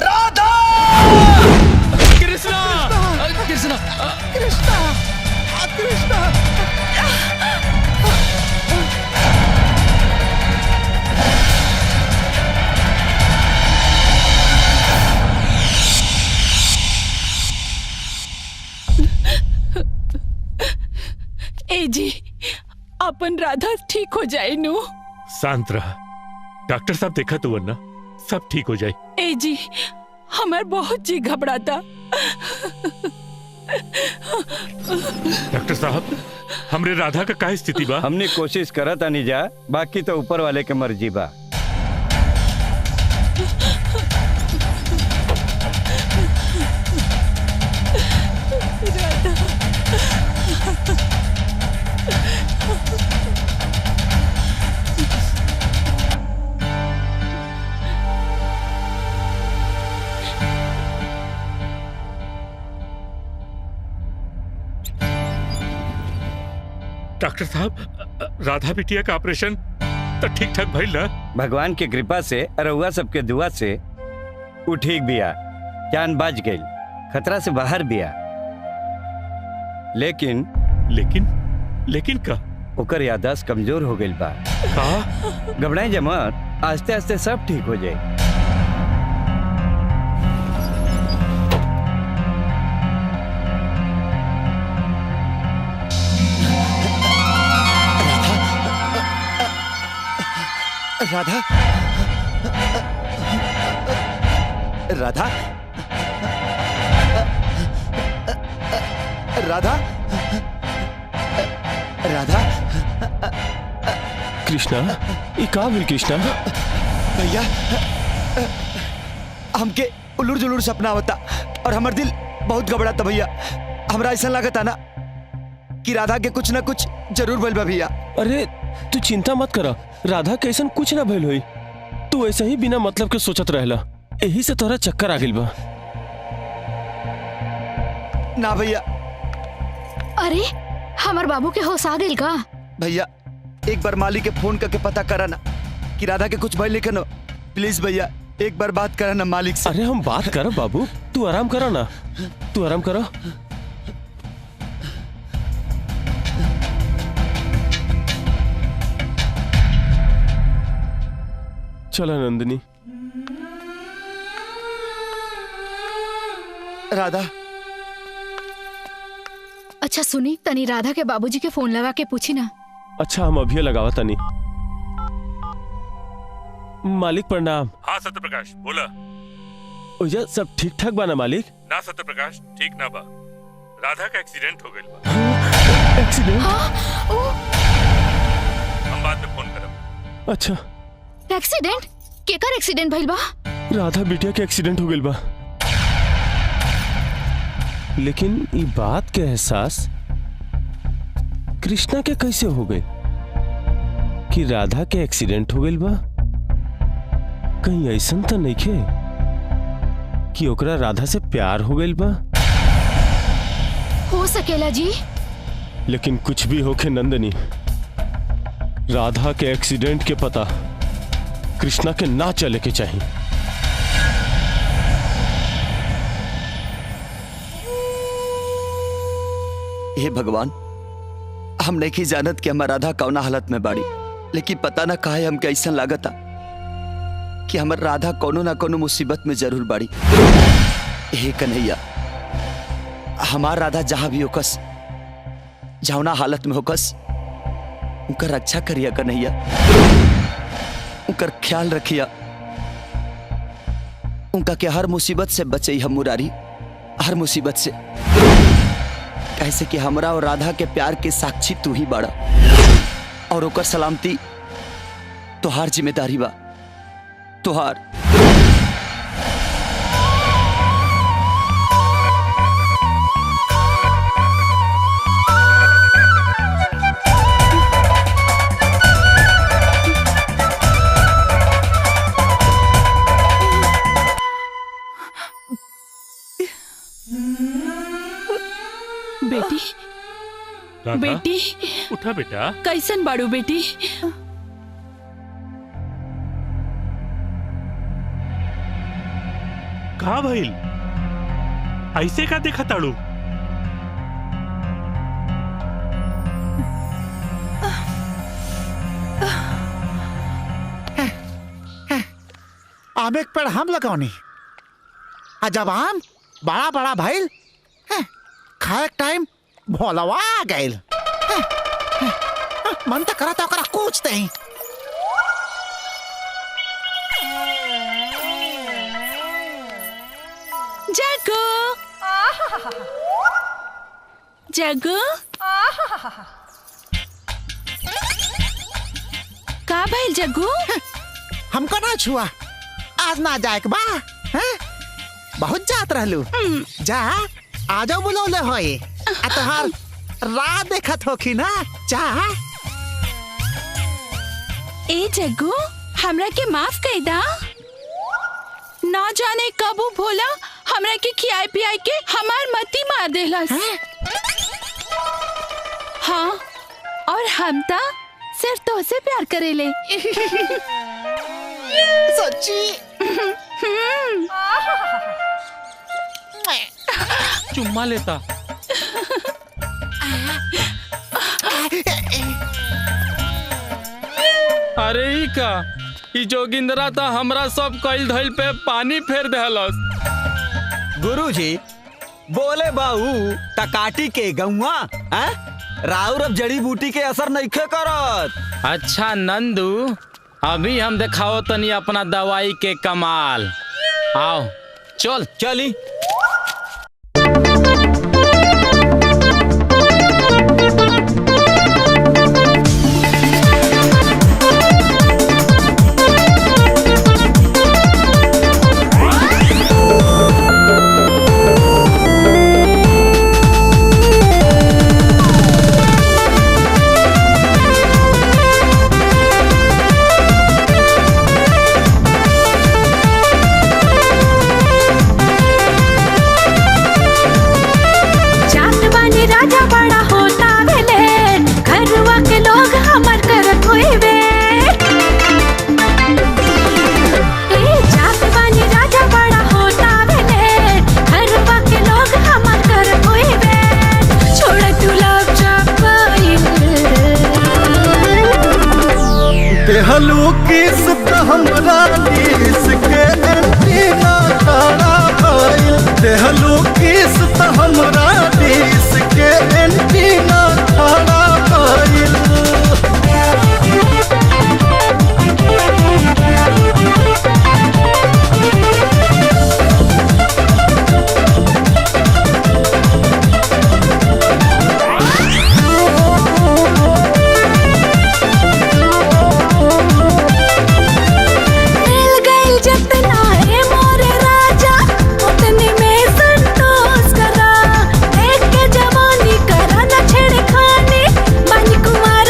राधा! कृष्णा! कृष्णा! ए जी, अपन राधा ठीक हो जाए नु। शांत रहा, डॉक्टर साहब देखा तो वरना सब ठीक हो जाए। ए जी, हमार बहुत जी घबराता। डॉक्टर साहब, हमरे राधा का क्या स्थिति बा? हमने कोशिश करा था नहीं जा, बाकी तो ऊपर वाले के मर्जी बा। डॉक्टर साहब, राधा बिटिया का ऑपरेशन तो ठीक ठाक भइल ना? भगवान की कृपा से, रउआ सबके दुआ से वो ठीक बिया, जान बच गई, खतरा से बाहर बिया। लेकिन लेकिन का? ओकर याददाश्त कमजोर हो गई बा। का? घबराई जमत, आस्ते आस्ते सब ठीक हो जाए। राधा, राधा, राधा, राधा। कृष्णा, ये का भेल कृष्णा? भैया, हमके उलूर जुलूर सपना होता और हमार दिल बहुत घबराता भैया। हमरा ऐसा लगता ना कि राधा के कुछ ना कुछ जरूर भइल बा भैया। अरे तू चिंता मत करा, राधा के ऐसा कुछ ना भइल होई। तू ऐसे ही बिना मतलब के सोचत रहला, यही से तोरा चक्कर आ गइल बा। ना भैया। अरे हमार बाबू के होश आ गइल का? भैया एक बार मालिक के फोन करके पता करा ना कि राधा के कुछ भइल लेकिन प्लीज भैया एक बार बात करा ना मालिक से। अरे हम बात कर बाबू, तू आराम करा ना, तू आराम करो। चलो नंदिनी। राधा। अच्छा सुनी, तनी राधा के बाबूजी के फोन लगा के पूछी ना। अच्छा हम अभी लगावा तनी। मालिक प्रणाम। हाँ सत्यप्रकाश, बोला। ओजा सब ठीक ठाक बा ना मालिक? ना सत्यप्रकाश, ठीक ना बा। राधा का एक्सीडेंट हो गइल बा। एक्सीडेंट? हम बाद में फोन करब। अच्छा। एक्सीडेंट? केकर एक्सीडेंट भइल बा? राधा बिटिया के एक्सीडेंट हो गइल बा। लेकिन ये बात के एहसास कृष्णा के कैसे हो गई कि राधा के एक्सीडेंट हो गइल बा? कहीं ऐसा तो नहीं खे कि ओकरा राधा से प्यार हो गइल बा? हो सकेला जी। लेकिन कुछ भी होके नंदनी, राधा के एक्सीडेंट के पता कृष्णा के ना चले के चाहिए। हे भगवान, हम नहीं जानत कि हमार राधा कौना हालत में बाड़ी, लेकिन पता ना काहे हमके ऐसा लागता कि हमार राधा कोनो ना कोनो मुसीबत में जरूर बाड़ी। हे कन्हैया, हमार राधा जहां भी होकस, जौना हालत में होकस, उनका रक्षा करिया कन्हैया, उनका ख्याल रखिया, उनका के हर मुसीबत से बचे हम मुरारी, हर मुसीबत से। कैसे कि हमरा और राधा के प्यार के साक्षी तू ही बड़ा और ओकर सलामती तोहार जिम्मेदारी बा। तोहार बेटी राधा, बेटी उठा बेटा। कैसन बाड़ू बेटी? कहा भइल? ऐसे का देखा ताड़ू? आम एक पेड़ हम लगौनी आ जब आम बड़ा बड़ा भइल खाए टाइम भोलवा आ गइल। मन तो करा तो ओकरा कुछ नहीं। जग्गू जग्गू का भइल जग्गू? हमको ना छुआ, आज ना जाए के बा। हैं? बहुत जात रहलू। जा आ जाओ बुलौले होई। आ तोहार राह देखत होखी ना। जा ए जग्गू हमरा के माफ कर दा। ना जाने कब वो भोला हमरा के खियाई पियाई के हमार मती मार देलस। हाँ और हम ता सिर्फ तो से प्यार करेले। सच्ची? चुम्मा लेता। अरे ई का ई जोगिंदरा ता हमरा सब कइल धइल पे पानी फेर देहलस। गुरुजी बोले बाऊ तकाटी के गौवा राउर अब जड़ी बूटी के असर नहीं करत। अच्छा नंदू अभी हम दिखाओ तनी अपना दवाई के कमाल। आओ चल चली। देहलू किस हमरा दिस के एंटीना खड़ा भइल। देहलू किस हमरा दिस के एंटीना खड़ा भइल। जवानी करा न छेड़खानी, बन कुमार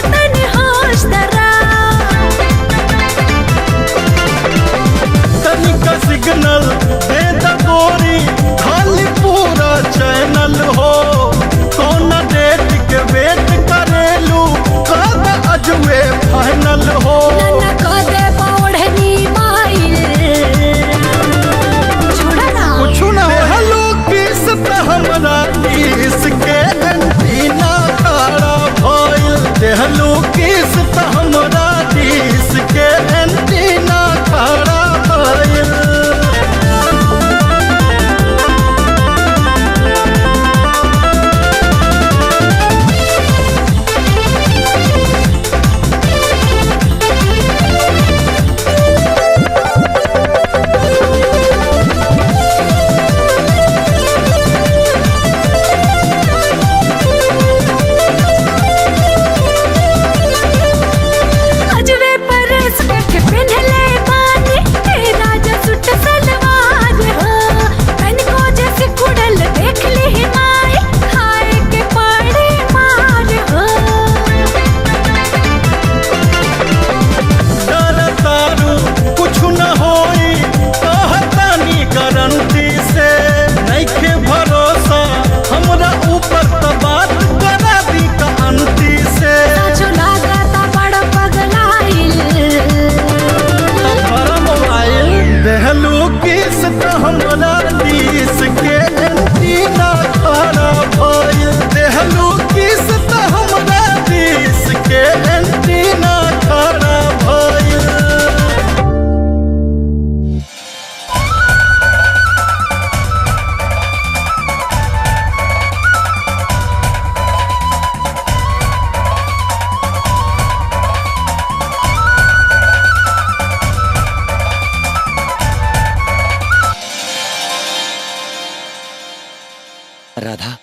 राधा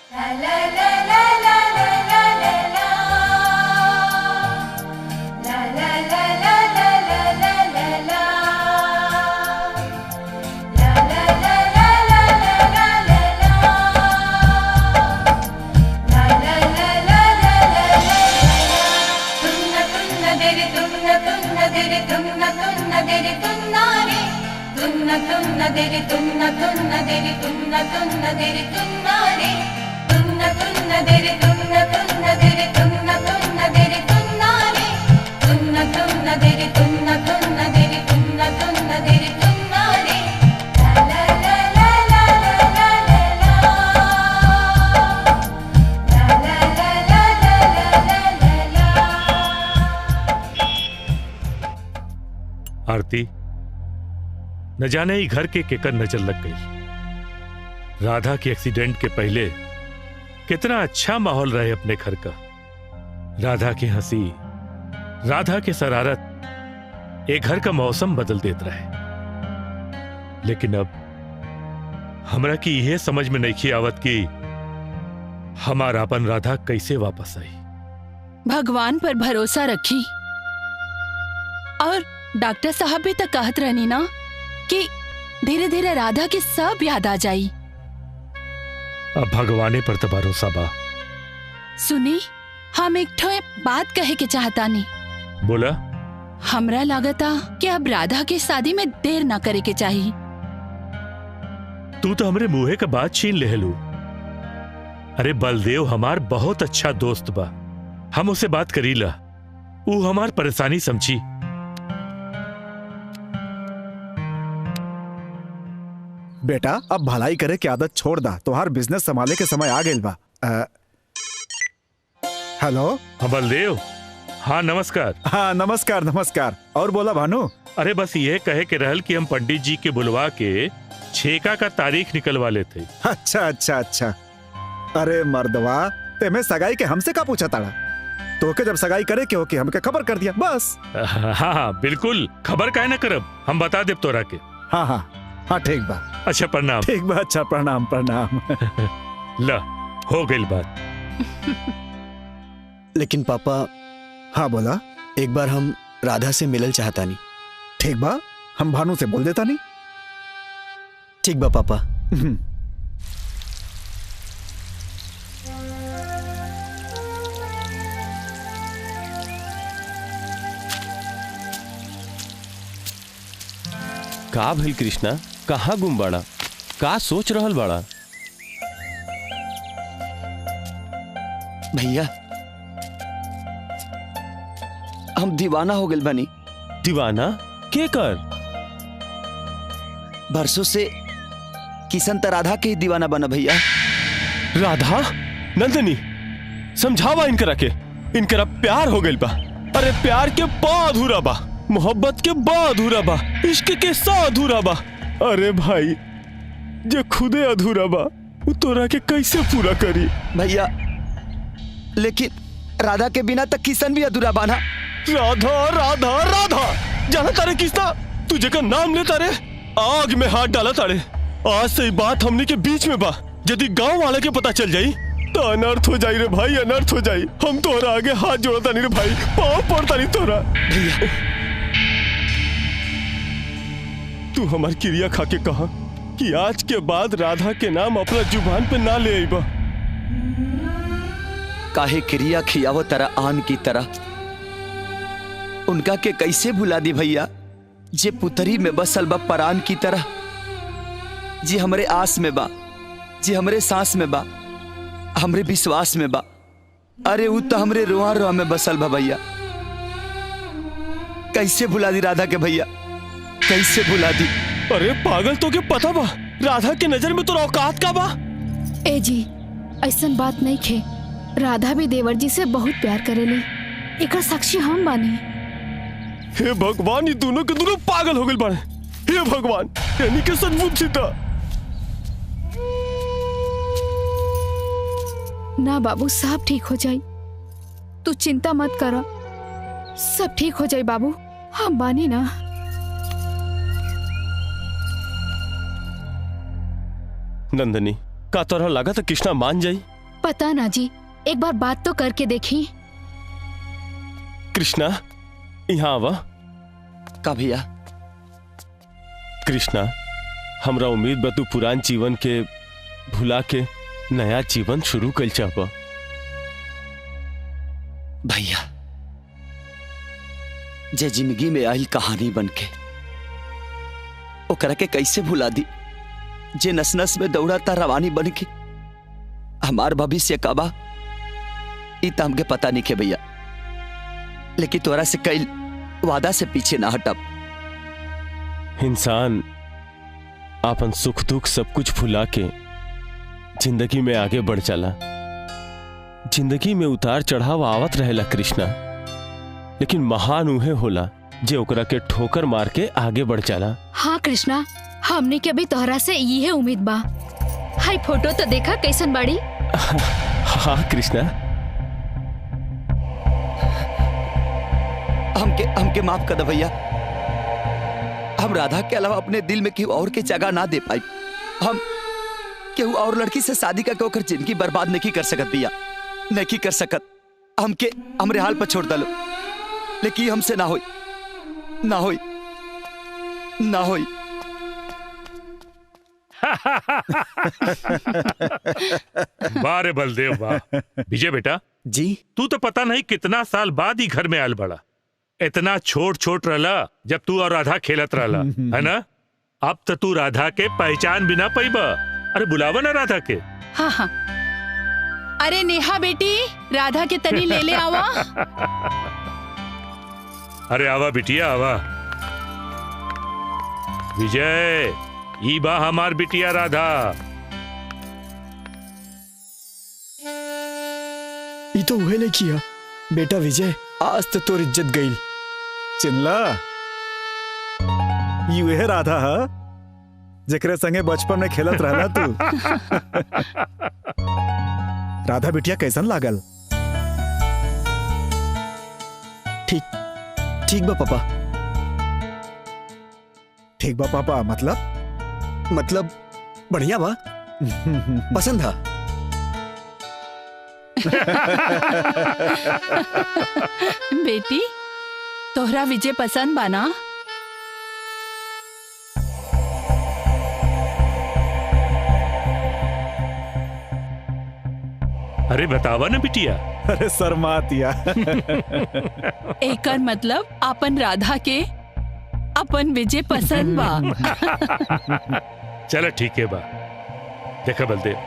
आरती, न जाने ही घर के केकर नजर लग गई। राधा के एक्सीडेंट के पहले कितना अच्छा माहौल रहे अपने घर का। राधा की हंसी, राधा की शरारत एक घर का मौसम बदल देता रहे। लेकिन अब हमरा की यह समझ में नहीं आवत कि हमारा अपन राधा कैसे वापस आई। भगवान पर भरोसा रखी। और डॉक्टर साहब भी तो कहत रहनी ना कि धीरे धीरे राधा की सब याद आ जाई। अब भगवाने पर तो भरोसा बा। सुनी, हम एक ठो बात कहे के चाहता नहीं। बोला। हमरा लागता कि अब राधा की शादी में देर ना करे के चाहिए। तू तो हमरे मुंहे का बात छीन ले लू। अरे बलदेव हमार बहुत अच्छा दोस्त बा, हम उसे बात करीला, वो हमार परेशानी समझी। बेटा अब भलाई करे की आदत छोड़ दा, तोहार बिजनेस संभाले के समय आ गइल बा। हेलो। हाँ बलदेव। हाँ नमस्कार। हाँ नमस्कार नमस्कार। और बोला भानु। अरे बस ये कहे के रहल कि हम पंडित जी के बुलवा के छेका का तारीख निकलवा लेते। अच्छा अच्छा अच्छा। अरे मर्दवा, तेमे सगाई के हमसे का पूछा ताड़ा? तोके जब सगाई करे के हो कि हमके खबर कर दिया बस। हाँ बिल्कुल, खबर काहे ना करब, हम बता देब तोरा के। हाँ हाँ हाँ ठीक बा। अच्छा प्रणाम। ठीक बा, अच्छा प्रणाम प्रणाम। ला हो गई बात। लेकिन पापा। हाँ बोला। एक बार हम राधा से मिलल चाहता नहीं। ठीक बा, हम भानु से बोल देता नहीं। ठीक बा पापा। का भइल कृष्णा, कहाँ गुम बाड़ा, का सोच रहल बाड़ा? भैया हम दीवाना हो गइल बानी। दीवाना? के कर? बरसों से किशन त राधा के ही दीवाना बना भैया। राधा? नंदनी समझावा इनकरा के, इनकरा प्यार हो गइल बा। अरे प्यार के बा अधूरा बा, मोहब्बत के बा अधूरा बा, इश्क के सा अधूरा बा। अरे भाई जो खुदे अधूरा बा वो तोरा के कैसे पूरा करी? भैया लेकिन राधा के बिना तक किशन भी अधूरा बाना। राधा राधा राधा जाना तारे किसना, तुझे का नाम लेता रे आग में हाथ डाला तारे। आज से ही बात हमने के बीच में बा, यदि गांव वाले के पता चल जाई तो अनर्थ हो जाई रे भाई, अनर्थ हो जाई। हम तोरा आगे हाथ जोड़ता नहीं रे भाई, पाँव पड़ता नहीं तोरा। भैया तू हमार क्रिया खा के कहा कि आज के बाद राधा के नाम अपना जुबान पे ना ले आईबा। काहे क्रिया खियावो तरह आन की तरह उनका के कैसे भुला दी भैया, जे पुतरी में बसल बा परान की तरह, जी हमरे आस में बा, जी हमरे सांस में बा, हमरे विश्वास में बा। अरे वो तो हमरे रुआ रुआ में बसल बा भैया। कैसे भुला दी राधा के भैया, कैसे भुला दी? अरे पागल, तो के पता बा राधा के नजर में तो औकात का बा? ए जी ऐसन बात नहीं खे, राधा भी देवर जी से बहुत प्यार करेली, एकर साक्षी हम बानी। हे भगवान, ये दोनों के दोनों पागल हो गए बाड़े। हे भगवान, यानी के सचमुच सीता। ना बाबू, सब ठीक हो जाई, तू चिंता मत कर, सब ठीक हो जाई बाबू, हम बानी ना। नंदनी का तोरा लगा तो कृष्णा मान जाई? पता ना जी, एक बार बात तो करके देखी। कृष्णा यहाँ आवा। का भैया? कृष्णा, हमरा उम्मीद बा तू पुरान जीवन के भुला के नया जीवन शुरू कर चाहबा। भैया, जे जिंदगी में आइल कहानी बनके ओकरा के कैसे भुला दी? जे नस नस में दौड़ाता रवानी बन के हमार भविष्य कबा ई त हमके पता नहीं के भैया, लेकिन तोरा से कई वादा से पीछे ना हटब। इंसान आपन सुख दुख सब कुछ भुला के जिंदगी में आगे बढ़ चला। जिंदगी में उतार चढ़ाव आवत रहेला कृष्णा, लेकिन महान उहे होला जे ओकरा के ठोकर मार के आगे बढ़ चला। हाँ कृष्णा, हमने के अभी तोहरा से यही उम्मीद बा। हाय फोटो तो देखा कैसन बाड़ी। हाँ कृष्णा, हमके माफ कर दे भैया। हम राधा के अलावा अपने दिल में केहू और के जगह ना दे पाई। हम केहू और लड़की से शादी करके ओकर जिंदगी बर्बाद नहीं कर सकत भैया, नहीं कर सकत। हमके हमरे हाल पर छोड़ दलो, लेकिन हमसे ना होई, ना होई, ना होई। वाह रे बलदेव वाह। विजय बेटा जी, तू तो पता नहीं कितना साल बाद ही घर में आल बड़ा। इतना छोट छोट रहला जब तू और राधा खेलत रहला, है ना? अब तो तू राधा के पहचान भी ना पैबा। अरे बुलावा ना राधा के। हाँ हाँ, अरे नेहा बेटी, राधा के तनी ले ले आवा। अरे आवा बिटिया आवा। विजय, ई बा हमार बिटिया राधा। ये तो उहे नहीं किया बेटा विजय, आज तो तोर इज्जत गई। चिन्हला, ये वह राधा हा जेकरे संगे बचपन में खेलत रहला तू। राधा बिटिया कैसन लागल? ठीक बा पापा। ठीक बा पापा मतलब बढ़िया बा, पसंद है। बेटी, तोहरा विजय पसंद बा ना? अरे बतावा ना बिटिया। अरे शर्मातिया। एकर मतलब अपन राधा के अपन विजय पसंद बा। चलो ठीक है बा। देखा बलदेव,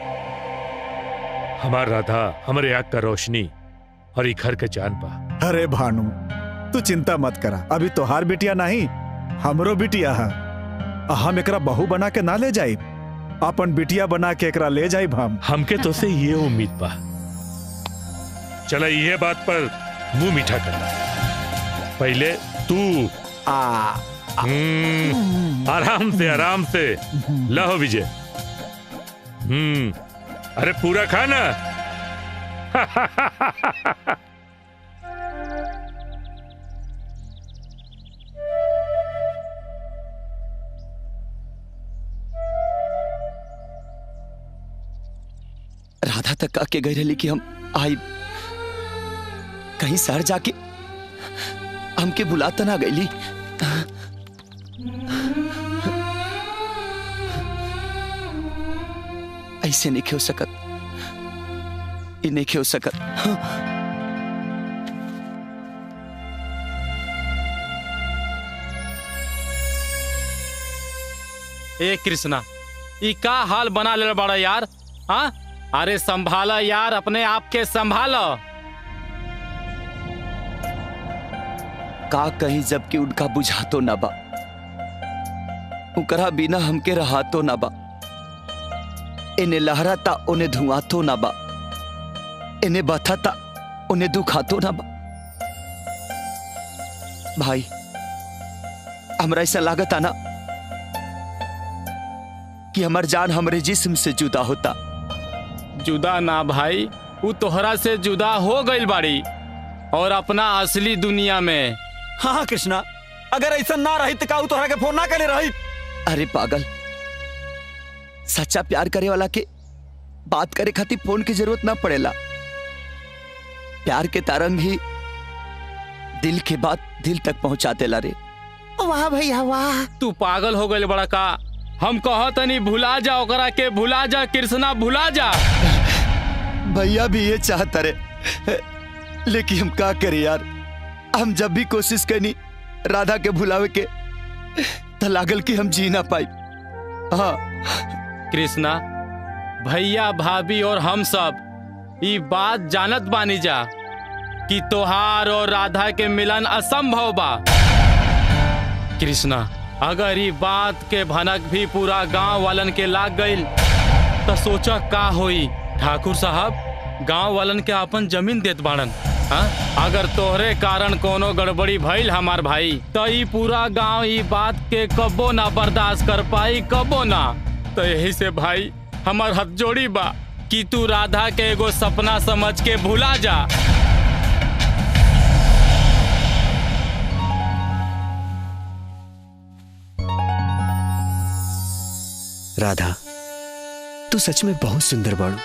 हमार राधा हमारे आँख का रोशनी और ये घर का जान बा। अरे भानु, तू चिंता मत करा, अभी तोहार बिटिया नहीं हमरो बिटिया है। हम एकरा बहू बना के ना ले जाई, अपन बिटिया बना के एकरा ले जाई। हमके तो से ये उम्मीद बा। चला ये बात पर मुंह मीठा कर। पहले तू आराम से लहो विजय। अरे पूरा खाना। राधा तक आके गई रही कि हम आई कहीं सर जाके हमके बुलाता ना गईली। ऐसे नहीं हो सकत, ये नहीं हो सकत। ए कृष्णा, ई का हाल बना ले बड़ा यार। हाँ, अरे संभाला यार, अपने आप के संभालो। का कहीं जबकि उनका बुझा तो ना बा, उकरा बिना हमके रहा तो ना बा। इन्हें लहराता उन्हें धुआं तो ना बा, इन्हें बथाता उन्हें दुखा तो ना बा। भाई, हमरा ऐसा लागत आना कि हमार जान हमरे जिस्म से जुदा होता। जुदा ना भाई, वो तोहरा से जुदा हो गई बाड़ी और अपना असली दुनिया में। हाँ कृष्णा, अगर ऐसा ना रही तो काऊ तोहरा के फोन ना करे रही। अरे पागल, सच्चा प्यार करे वाला के बात करे खातिर फोन की जरूरत ना पड़ेला। प्यार के तारंग ही दिल के बात दिल तक पहुंचा देला रे। वाह भैया वाह। तू पागल हो गए बड़ा का। हम कहतनी भुला जा ओकरा के, भुला जा कृष्णा, भुला जा। भैया भी ये चाहता रे, लेकिन हम का करे यार। हम जब भी कोशिश करनी राधा के भुलावे के तो लागल कि हम जी ना पाई। हाँ कृष्णा, भैया भाभी और हम सब ये बात जानत बानी जा कि तोहार और राधा के मिलन असंभव बा। कृष्णा, अगर ये बात के भनक भी पूरा गांव वालन के लाग गईल तो सोचा का होई। ठाकुर साहब गांव वालन के अपन जमीन देत बाड़न। हाँ? अगर तोहरे कारण कोनो गड़बड़ी भइल हमार भाई, तो ये पूरा गांव ये बात के कबो ना बर्दाश्त कर पाई, कबो ना। तो यही से भाई हमार हाथ जोड़ी बा कि तू राधा के एगो सपना समझ के भुला जा। राधा, तू सच में बहुत सुंदर बाड़ू,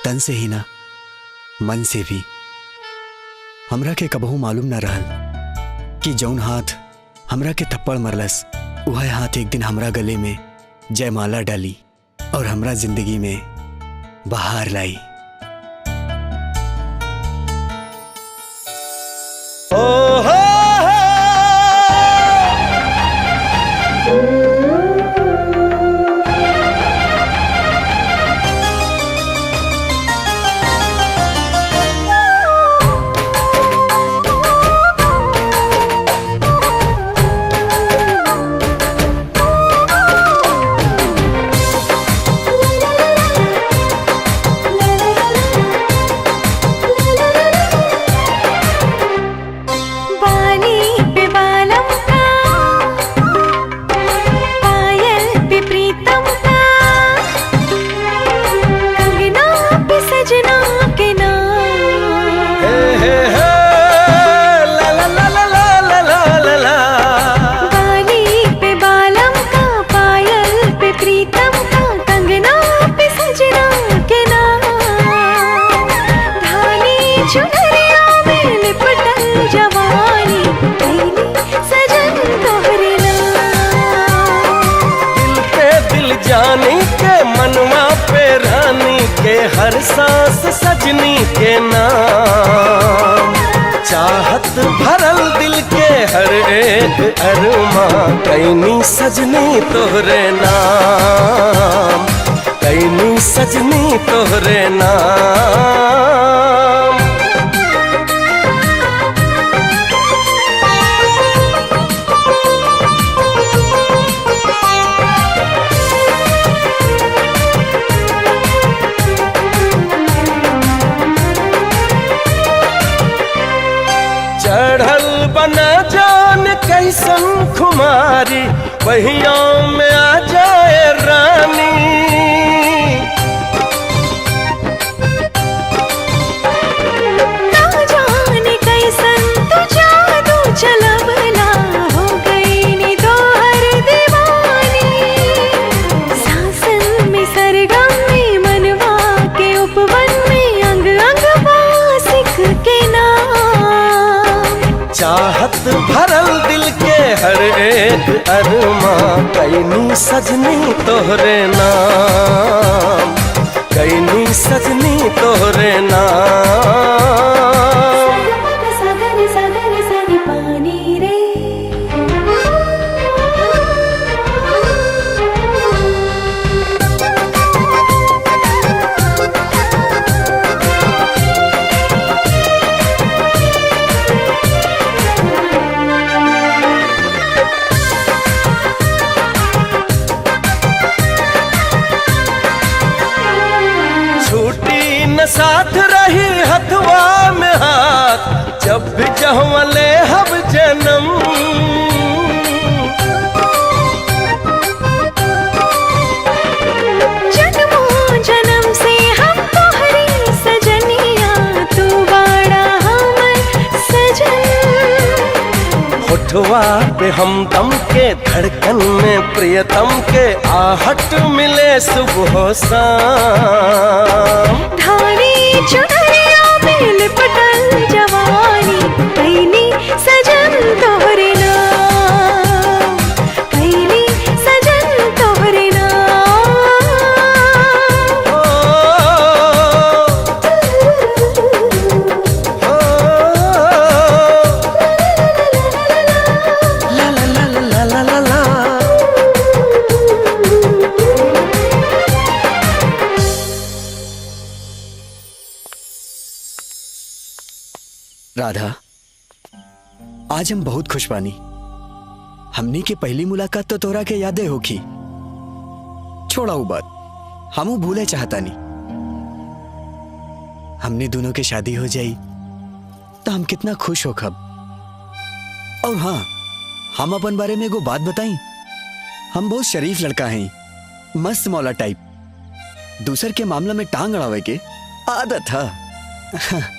तन से ही ना मन से भी। हमरा के कबहू मालूम ना रहल कि जौन हाथ हमरा के थप्पड़ मरलस वह हाथ एक दिन हमरा गले में जयमाला डाली और हमरा जिंदगी में बहार लाई। हर सांस सजनी के नाम, चाहत भरल दिल के हर एक अरमां, कैनी सजनी तोहरे नाम, कैनी सजनी तोहरे नाम। चढ़ल बना जान कैसन खुमारी, बहियों में आ जाए रानी, ना जाने कैसन तू जादू चलवला, हो गई नी तोहर दीवानी। सासन में सरगम में मनवा के उपवन में अंग अंग वासिक के नाम, चाहत भरल दिल के हर एक अरमां, कैनी सजनी तोहरे नाम, कैनी सजनी तोहरे नाम। सगर सगर सनी पानी रे, छूटी न साथ रही हथवा में हाथ, दिलवा पे हमदम के धड़कन में प्रियतम के आहट मिले सुबह शाम। धारी चुनरिया में लिपटल जवानी कैली सजन तोहरे नाम, कैली सजन तोहरे राधा, आज हम बहुत खुश बानी। हमनी के पहली मुलाकात तो तोरा के यादें होखी। छोड़ा वो बात, हमू भूले चाहता नहीं। हमने दोनों की शादी हो जाई तो हम कितना खुश हो खब। और हाँ, हम अपन बारे में एगो बात बताई। हम बहुत शरीफ लड़का हैं, मस्त मौला टाइप। दूसर के मामला में टांग अड़ावे के आदत है।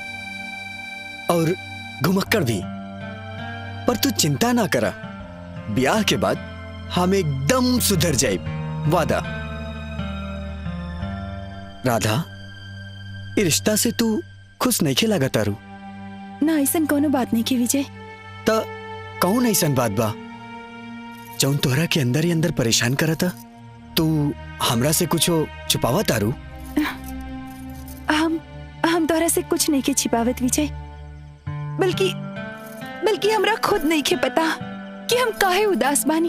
और घुमक्कड़ भी। पर तू चिंता ना करा, ब्याह के बाद हम एकदम सुधर जाए, वादा। राधा, ये रिश्ता से तू खुश नहीं खेला तारू? ना, ऐसन कोनो बात नहीं की विजय। तो कौन ऐसन बात बा जौन तोहरा के अंदर ही अंदर परेशान करता? तू हमरा से कुछो छुपावा तारू? हम तोहरा से कुछ नहीं के छिपावत विजय। बल्कि हमरा खुद नहीं के पता कि हम काहे उदास बानी।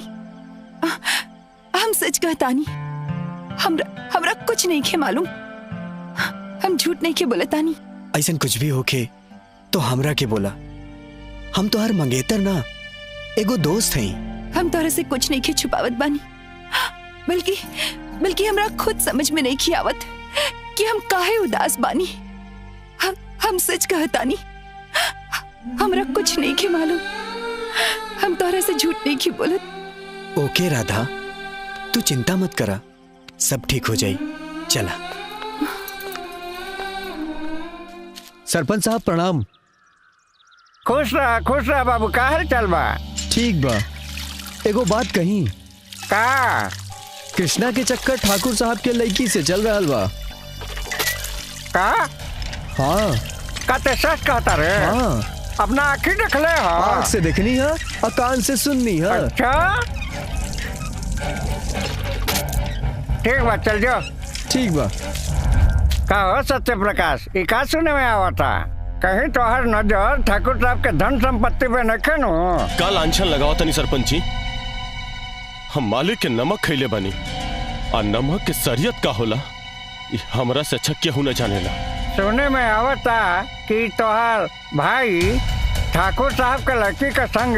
हम सच कहतानी, हमरा कुछ नहीं के मालूम। हम झूठ नहीं के बोलतानी। ऐसन कुछ भी होके तो हमरा के बोला। हम तो हर मंगेतर ना, एगो दोस्त हैं। हम तोहरा से कुछ नहीं के छुपावत बानी। बल्कि हमरा खुद समझ में नहीं की आवत कि हम काहे उदास बानी। हम सच कहतानी, हमरा कुछ नहीं के मालूम। हम तोहरा से झूठ नहीं की बोलत। ओके राधा, तू चिंता मत करा, सब ठीक हो जाए। चला। सरपंच साहब प्रणाम। खुश रहा बाबू। का हाल चाल बा? ठीक बा। एगो बात कही का? कृष्णा के चक्कर ठाकुर साहब के लड़की से चल रहा बा। का? हाँ। का ते सच कहता रे? हाँ। अपना आँखी देख ले। आँख से देखनी है और कान से सुननी है। अच्छा, ठीक बा, चल जाओ। ठीक बा। का हो सत्य प्रकाश, ये का सुने में आवा था? कहीं तो हर नजर ठाकुर साहब के धन संपत्ति पे नखे नु। का लांछन लगाओ तनी सरपंच जी। हम मालिक के नमक खैले बनी, और नमक के सरियत का होला हमरा से अच्छा केहू न जानेला। सुने में आवता कि तोहार भाई ठाकुर साहब के लड़की के संग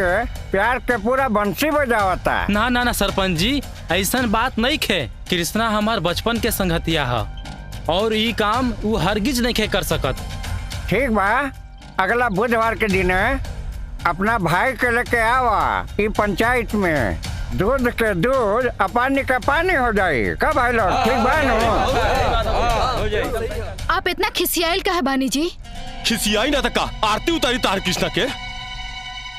प्यार के पूरा बंसी बजावता। ना ना ना सरपंच जी, ऐसन बात नहीं खे। कृष्णा हमार बचपन के संगतिया है और ये काम वो हरगिज नहीं खे कर सकत। ठीक बा, अगला बुधवार के दिन अपना भाई के लेके आवा। ई पंचायत में दूध के दूध और पानी का पानी हो जाए। का भाई लोग, ठीक बा नो? आप इतना खिसियाइल का है बानी जी? खिसियाई ना तका, आरती उतारी तार कृष्णा के।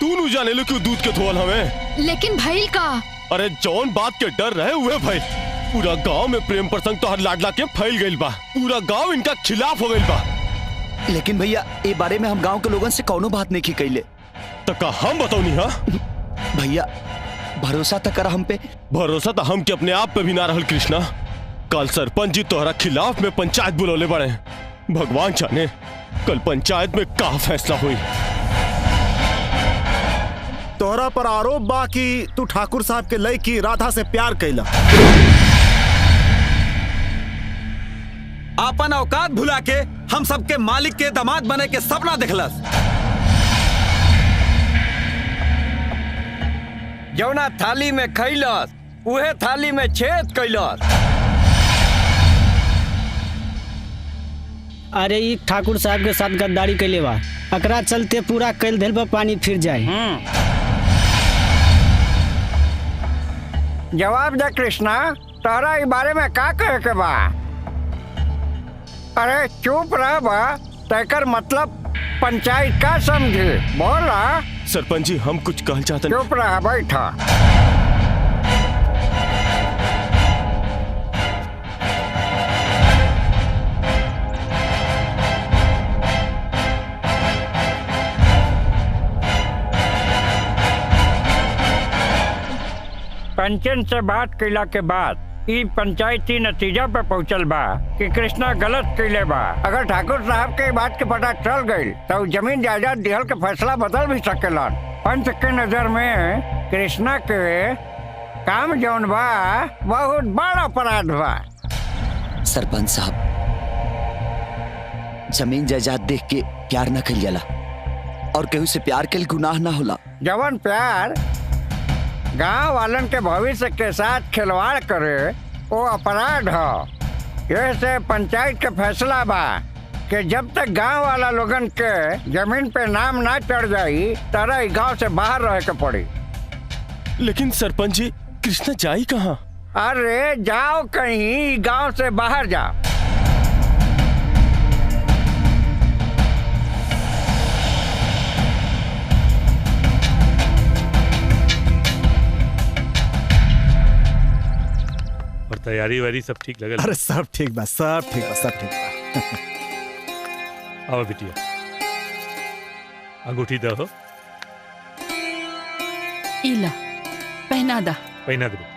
तू नु जाने लो क्यों दूध के धोल हमें। लेकिन भाई का? अरे जौन बात के डर रहे हुए भाई, पूरा गांव में प्रेम प्रसंग तो हर लाडला के फैल गइल बा। पूरा गांव इनका खिलाफ हो गइल बा। लेकिन भैया, ये बारे में हम गांव के लोगन से कौनो बात नहीं की कैले। तका हम बताऊनी? हाँ भैया, भरोसा तक करा हम पे। भरोसा तो हम के अपने आप पे भी ना रहल कृष्णा। कल सरपंच जी तोहरा खिलाफ में पंचायत बुलौले बड़े। भगवान जाने कल पंचायत में का फैसला हुई। तोहरा पर आरोप बा कि तू ठाकुर साहब के लड़की राधा से प्यार कैला। अपन औकात भुला के हम सबके मालिक के दामाद बने के सपना देखलस। जौना थाली में खैलस उहे थाली में छेद कैलस। अरे ये ठाकुर साहब के साथ गद्दारी कैले बा, एकरा चलते पूरा कैल धैल पर पानी फिर जाए। जवाब दे कृष्णा, तोहरा इस बारे में का कहे के बा? अरे चुप रह बा, तेकर मतलब पंचायत का समझी? बोला। सरपंच जी हम कुछ कहना चाहते चुप रहा बैठा। पंचन से बात कैला के बाद ई पंचायती नतीजा पे पहुंचल बा कि कृष्णा गलत कैले बा। अगर ठाकुर साहब के बात के पता चल गई तो जमीन जायदाद दिहल के फैसला बदल भी सकेलन। पंच के नजर में कृष्णा के काम जौन बा बहुत बड़ा अपराध बा। सरपंच साहब, जमीन जायदाद देख के प्यार न कइल जाला और केहू से प्यार के गुनाह ना होला। जवन प्यार गांव वालन के भविष्य के साथ खिलवाड़ करे वो अपराध है। ऐसे पंचायत के फैसला बा कि जब तक गांव वाला लोगन के जमीन पे नाम ना चढ़ जाई तरह गांव से बाहर रह के पड़ी। लेकिन सरपंच जी कृष्णा जाई कहाँ? अरे जाओ कहीं गांव से बाहर जाओ। तैयारी वारी सब ठीक लगल? अरे सब ठीक बा, सब ठीक बा, सब ठीक बा। आओ बिटिया, अंगूठी दो। इला पहना दा। पहना दे।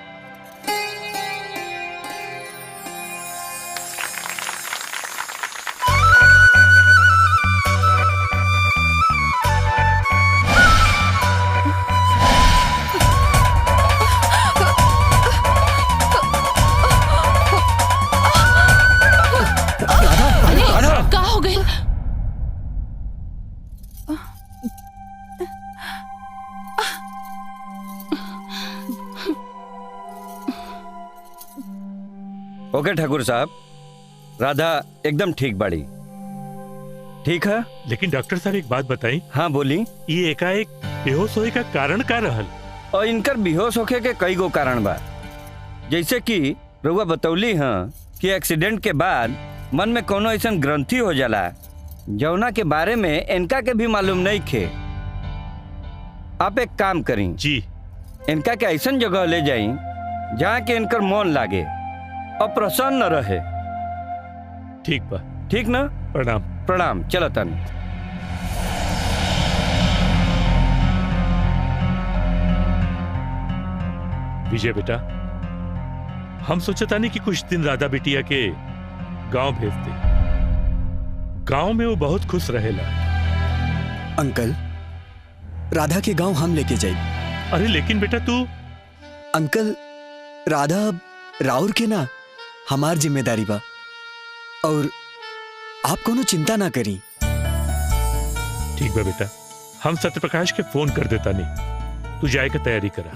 ओके ठाकुर साहब, राधा एकदम ठीक बाड़ी। ठीक है। लेकिन डॉक्टर साहब एक बात बताई। हाँ बोली। ये एकाएक बेहोश होए का कारण का रहल? और इनकर बेहोश होके के कई गो कारण बा। जैसे कि रउआ बतौली हाँ कि एक्सीडेंट के बाद मन में कोनो ऐसा ग्रंथि हो जाला जौना के बारे में इनका के भी मालूम नहीं खे। आप एक काम करी जी, इनका के ऐसा जगह ले जाई जहाँ के इनकर मन लागे और प्रसन्न रहे। ठीक बा। ठीक ना? प्रणाम। प्रणाम। चलो तन। विजय बेटा, हम सोचता नहीं कि कुछ दिन राधा बिटिया के गांव भेज दे। गांव में वो बहुत खुश रहेला। अंकल, राधा के गांव हम लेके जाए। अरे लेकिन बेटा तू। अंकल, राधा राउर के ना हमार जिम्मेदारी बा और आप कोनो चिंता ना करी। ठीक बा बेटा, हम सत्यप्रकाश के फोन कर देता नहीं, तू जाए की तैयारी करा।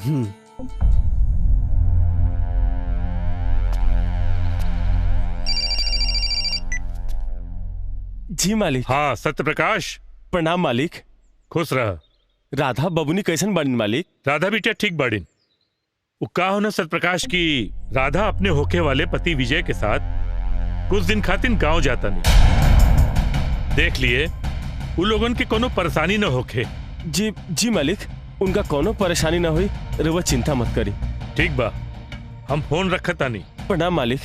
जी मालिक। हाँ सत्यप्रकाश। प्रणाम मालिक। खुश रह। राधा बबुनी कैसन बाड़ीन मालिक? राधा बिटिया ठीक बाड़ीन। वो का होना सत्यप्रकाश की राधा अपने होके वाले पति विजय के साथ कुछ दिन खातिर गांव जाता नहीं। देख लिए उन लोगन के कोनो परेशानी न होके। जी जी मालिक, उनका कोनो परेशानी ना हुई, रउआ चिंता मत करी। ठीक बा, हम फोन रखता नहीं। प्रणाम मालिक।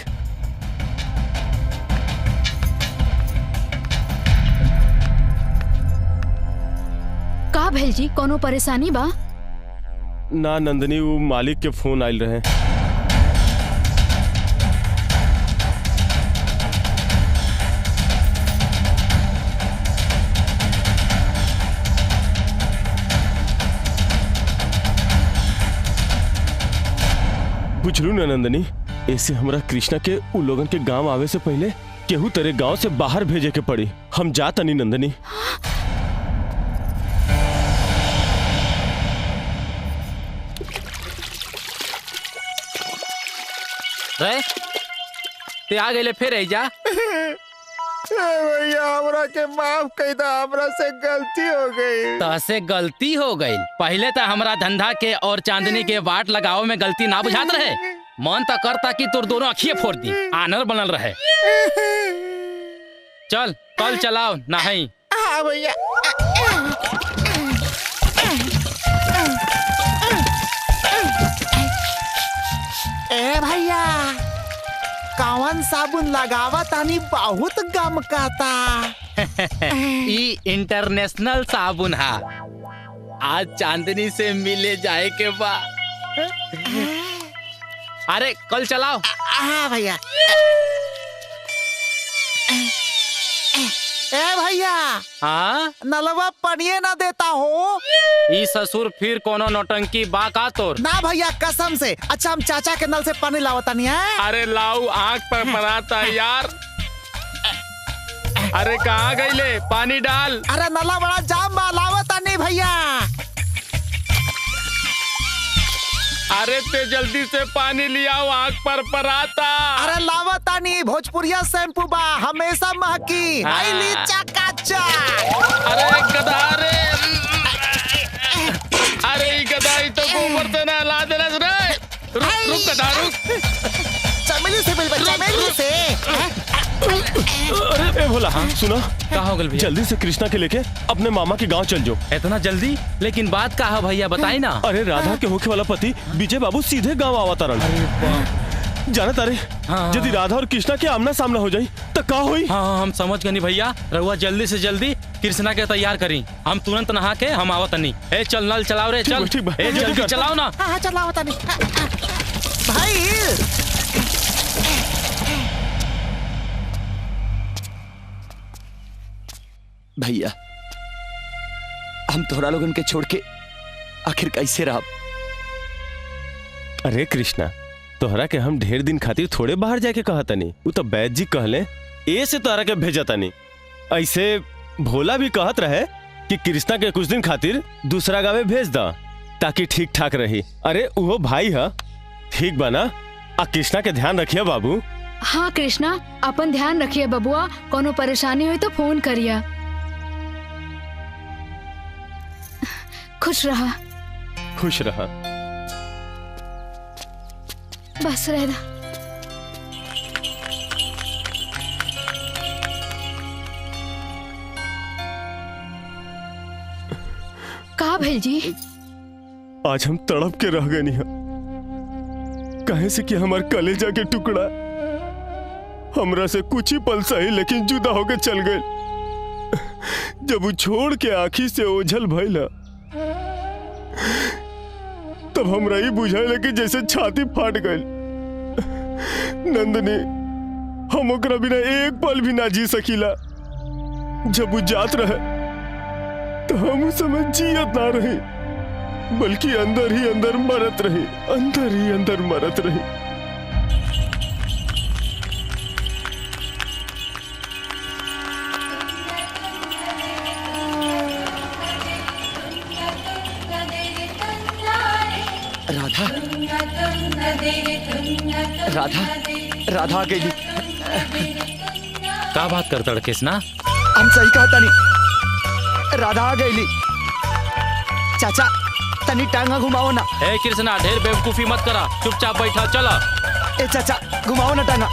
का भेल जी, कोनो परेशानी बा? ना नंदनी, वो मालिक के फोन आयल रहे। पूछलू ना नंदनी, ऐसे हमरा कृष्णा के उ लोगन के गांव आवे से पहले केहू तेरे गांव से बाहर भेजे के पड़ी। हम जाता नहीं नंदनी। ते आ गए फिर जा। भैया हमरा के माफ कर दा, हमरा से गलती हो गई। तहसे गलती हो गई? पहले तो हमरा धंधा के और चांदनी के वाट लगाओ में गलती ना बुझात रहे। मन तो करता कि तोर दोनों अखिए फोड़ दी, आनर बनल रहे। चल कल चलाओ नहीं। हाँ भैया। जवन साबुन लगावा तानी बहुत गम कहता। ई इंटरनेशनल साबुन है। आज चांदनी से मिले जाए के बा। अरे कल चलाओ। हाँ भैया। ए भैया। हाँ नलवा पनिए ना देता हो। ई ससुर फिर कोनो नौटंकी बा का तोर? ना भैया कसम से। अच्छा हम चाचा के नल से पानी लावता नहीं है। अरे लाऊ आँख पर पराता यार। अरे कहाँ गई ले? पानी डाल। अरे नला बड़ा जाम बा, लावता नहीं भैया। अरे ते जल्दी से पानी लिया, आँख पर पराता। अरे लावता नहीं, भोजपुरिया शैम्पू बा, हमेशा महकी। आई ली चकाचक। अरे गधा रे। अरे ई गधा ई तो ऊपर से ना ला देना रे। रुक गधा रुक। चमेली से मिल बच्चा, चमेली से। अरे भोला हाँ सुनो, कहाँ हो गल भैया? जल्दी से कृष्णा के लेके अपने मामा के गांव चल जाओ। इतना जल्दी? लेकिन बात कहा है भैया, बताई ना। अरे राधा के होखे वाला पति विजय बाबू सीधे गांव आवा तारन। जाना तारे यदि राधा और कृष्णा के आमना सामना हो जाई तो का होई? हाँ हम समझ गए नहीं भैया। रहुआ जल्दी से जल्दी कृष्णा के तैयार करी। हम तुरंत नहा के हम आवत नहीं। ए चल नल चलाओ रे, चल। ए जल्दी चलाओ ना। हाँ चलावता नहीं भाई। भैया हम तोहरा लोगन के छोड़ के आखिर कैसे रहा? अरे कृष्णा तोहरा के हम ढेर दिन खातिर थोड़े बाहर जाके कहा तनी। वो तो बैद जी कहले ए से तोहरा के भेजा तनी। ऐसे भोला भी कहत रहे कि कृष्णा के कुछ दिन खातिर दूसरा गाँव भेज दा ताकि ठीक ठाक रही। अरे वो भाई है ठीक बना। आ कृष्णा के ध्यान रखिए बाबू। हाँ कृष्णा अपन ध्यान रखिए बबुआ, कोनो परेशानी हुई तो फोन करिए। खुश रहा। खुश रहा। बस रहना। कहा भेल जी? आज हम तड़प के रह गए नहीं, कहे से कि हमार कलेजा के टुकड़ा हमरा से कुछ ही पल सही लेकिन जुदा होके चल गए। जब वो छोड़ के आँखी से ओझल भइला तब हमरा ही बुझाइला कि जैसे छाती फाट गई। नंदनी हम ओकरा बिना एक पल भी ना जी सकीला। जब वो जात रहे तो हम उस समय जियत ना रही बल्कि अंदर ही अंदर मरत रही, अंदर ही अंदर मरत रही। राधा राधा राधा गई। का बात करता है कृष्णा? हम सही कहता नहीं, राधा आ गई। चाचा तनी टांगा घुमाओ ना। ए कृष्णा ढेर बेवकूफी मत करा, चुपचाप बैठा चला। ए चाचा घुमाओ ना टांगा।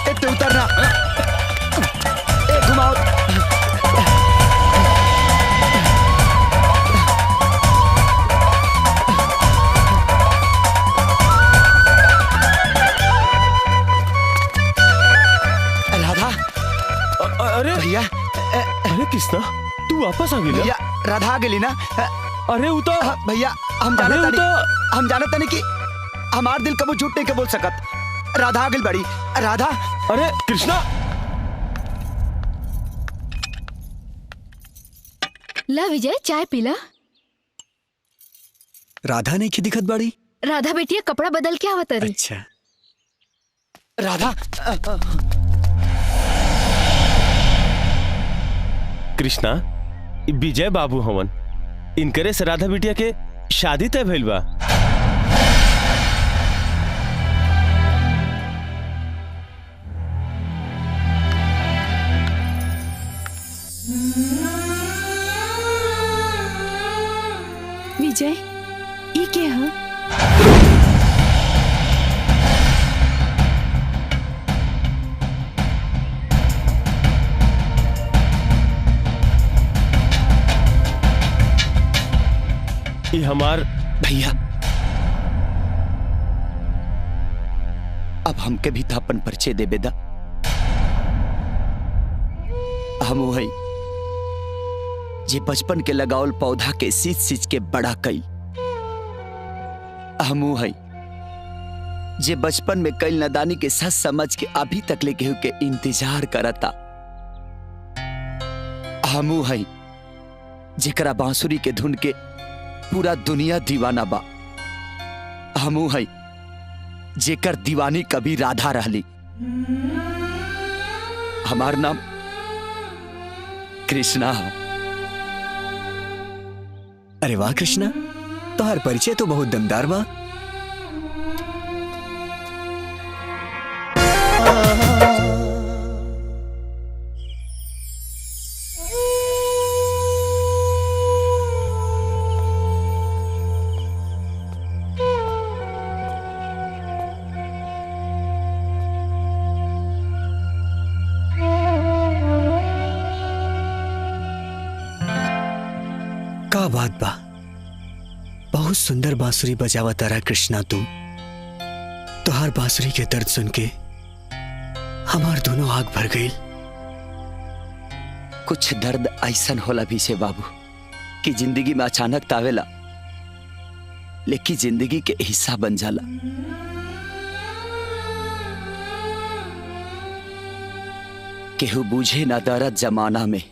ए तू उतरना। ए घुमाओ। अरे भैया। अरे कृष्णा तू वापस आ गई? भैया राधा आ गई ना। अरे वो तो भैया हम जानत तनी कि हमार दिल कबू झूठ नहीं के बोल सकत। राधा आ गई बड़ी। राधा। अरे कृष्णा ला विजय चाय पीला। राधा नहीं की दिखत बड़ी? राधा बेटिया कपड़ा बदल के आवत रही। अच्छा राधा। कृष्णा विजय बाबू हवन, इनकरे से राधा बिटिया के शादी तय भइल बा। विजय ये क्या है? ये हमार भैया अब हमके भी तो अपन परिचय दे बेदा। हम वही जे बचपन के लगावल पौधा के सींच सींच के बड़ा कई। हम वही जे बचपन में कई नादानी के सच समझ के अभी तक ले केहू के इंतजार करता। हम वही जेकरा बांसुरी के धुन के पूरा दुनिया दीवाना बा। हम वही जेकर दीवानी कभी राधा रहली। हमार नाम कृष्णा है। अरे वाह कृष्णा, तोहार परिचय तो बहुत दमदार बा। का बात बा, बहुत सुंदर बांसुरी बजावा तारा कृष्णा तू। तोहार बांसुरी के दर्द सुन के हमार दोनों आग भर गई। कुछ दर्द ऐसन होला भी से बाबू कि जिंदगी में अचानक तावेला, लेकिन जिंदगी के हिस्सा बन जाला। केहू बूझे ना दर्द जमाना में,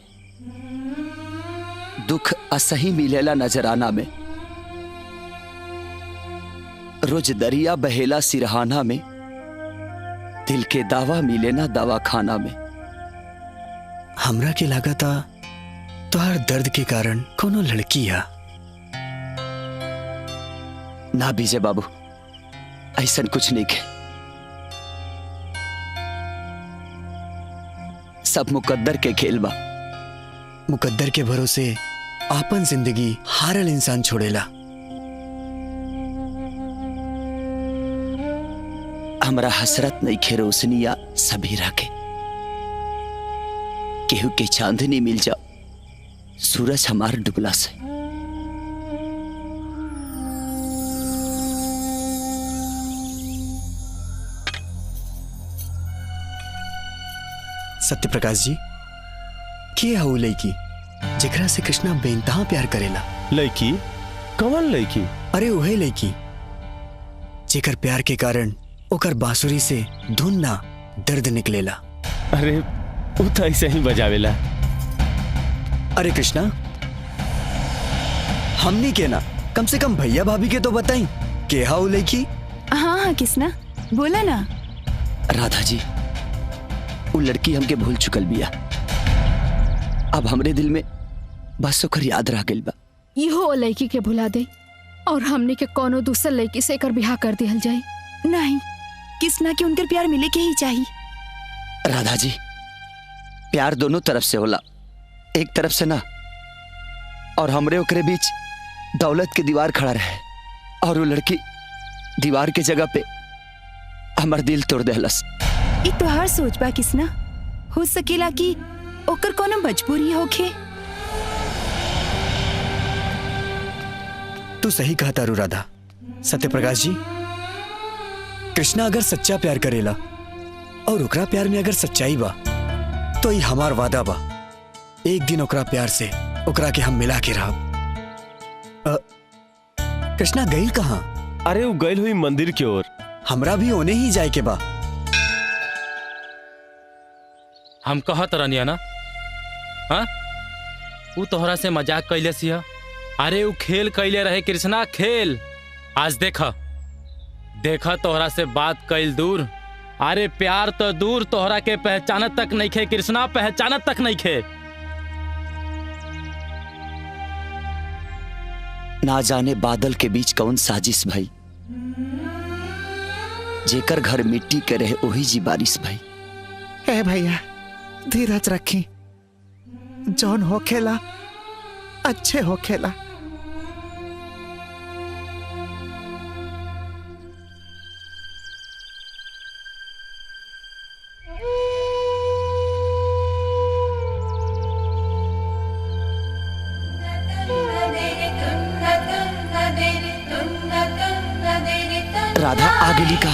दुख असही मिलेला नजराना में। रोज दरिया बहेला सिरहाना में, दिल के दावा मिले ना दवा खाना में। हमरा के लागता तोहार दर्द के कारण कोनो लड़की है। ना बीजे बाबू, ऐसन कुछ नहीं है। सब मुकद्दर के खेल बा। मुकद्दर के भरोसे आपन जिंदगी हारल इंसान छोड़ेला। हमरा हसरत नहीं खे रोशनिया सबीरा के। केहू के चांदनी मिल जाओ, सूरज हमार डुबला से। सत्यप्रकाश जी, के हऊ लड़की जेकरा से कृष्णा बेइंतहा प्यार करेला? लड़की? कौन लड़की? अरे वही लड़की जेकर प्यार के कारण ओकर बांसुरी से धुन ना दर्द निकलेला। अरे वो तो ऐसे ही बजावेला। अरे कृष्णा, हमनी के ना, कम से कम भैया भाभी के तो बताई के हाउ लड़की। हाँ हाँ कृष्णा, बोला ना। राधा जी, वो लड़की हमके भूल चुकल बिया। अब हमरे दिल में बस ओकर याद रह गइल बा। इहो लड़की के भुला दे और हमने के कोनो दूसर लड़की से एकर बियाह कर दिहल जाए। नहीं, कृष्णा के उनकर प्यार मिले के ही चाहिए। राधा जी, प्यार दोनों तरफ से होला, एक तरफ से ना। और हमरे ओकरे बीच दौलत के दीवार खड़ा रहे और वो लड़की दीवार के जगह पे हमर दिल तोड़ देहलस। ई तो हर सोच बा कृष्णा, हो सकेला कि ओकर कोनो मजबूरी होखे। तू सही कहा तारू राधा। सत्यप्रकाश जी, कृष्णा अगर सच्चा प्यार करेला और ओकरा प्यार में अगर सच्चाई बा तो ये हमार वादा बा, एक दिन ओकरा प्यार से ओकरा के हम मिला के रहब। कृष्णा गईल कहाँ? अरे वो गईल हुई मंदिर की ओर। हमरा भी ओने ही जाए के बा। हम कहत रहनिया ना, हाँ? वो तोहरा से मजाक कैले सिया। अरे वो खेल कैले रहे कृष्णा, खेल। आज देखा तोहरा से बात कैल दूर। अरे प्यार तो दूर, तोहरा के पहचानत तक नहीं खे कृष्णा, पहचानत तक नहीं खे। ना जाने बादल के बीच कौन साजिश भाई, जेकर घर मिट्टी के रहे वही जी बारिश भाई। ए भैया, धीरज रखी, जौन हो खेला अच्छे हो खेला। राधा आ गेली का?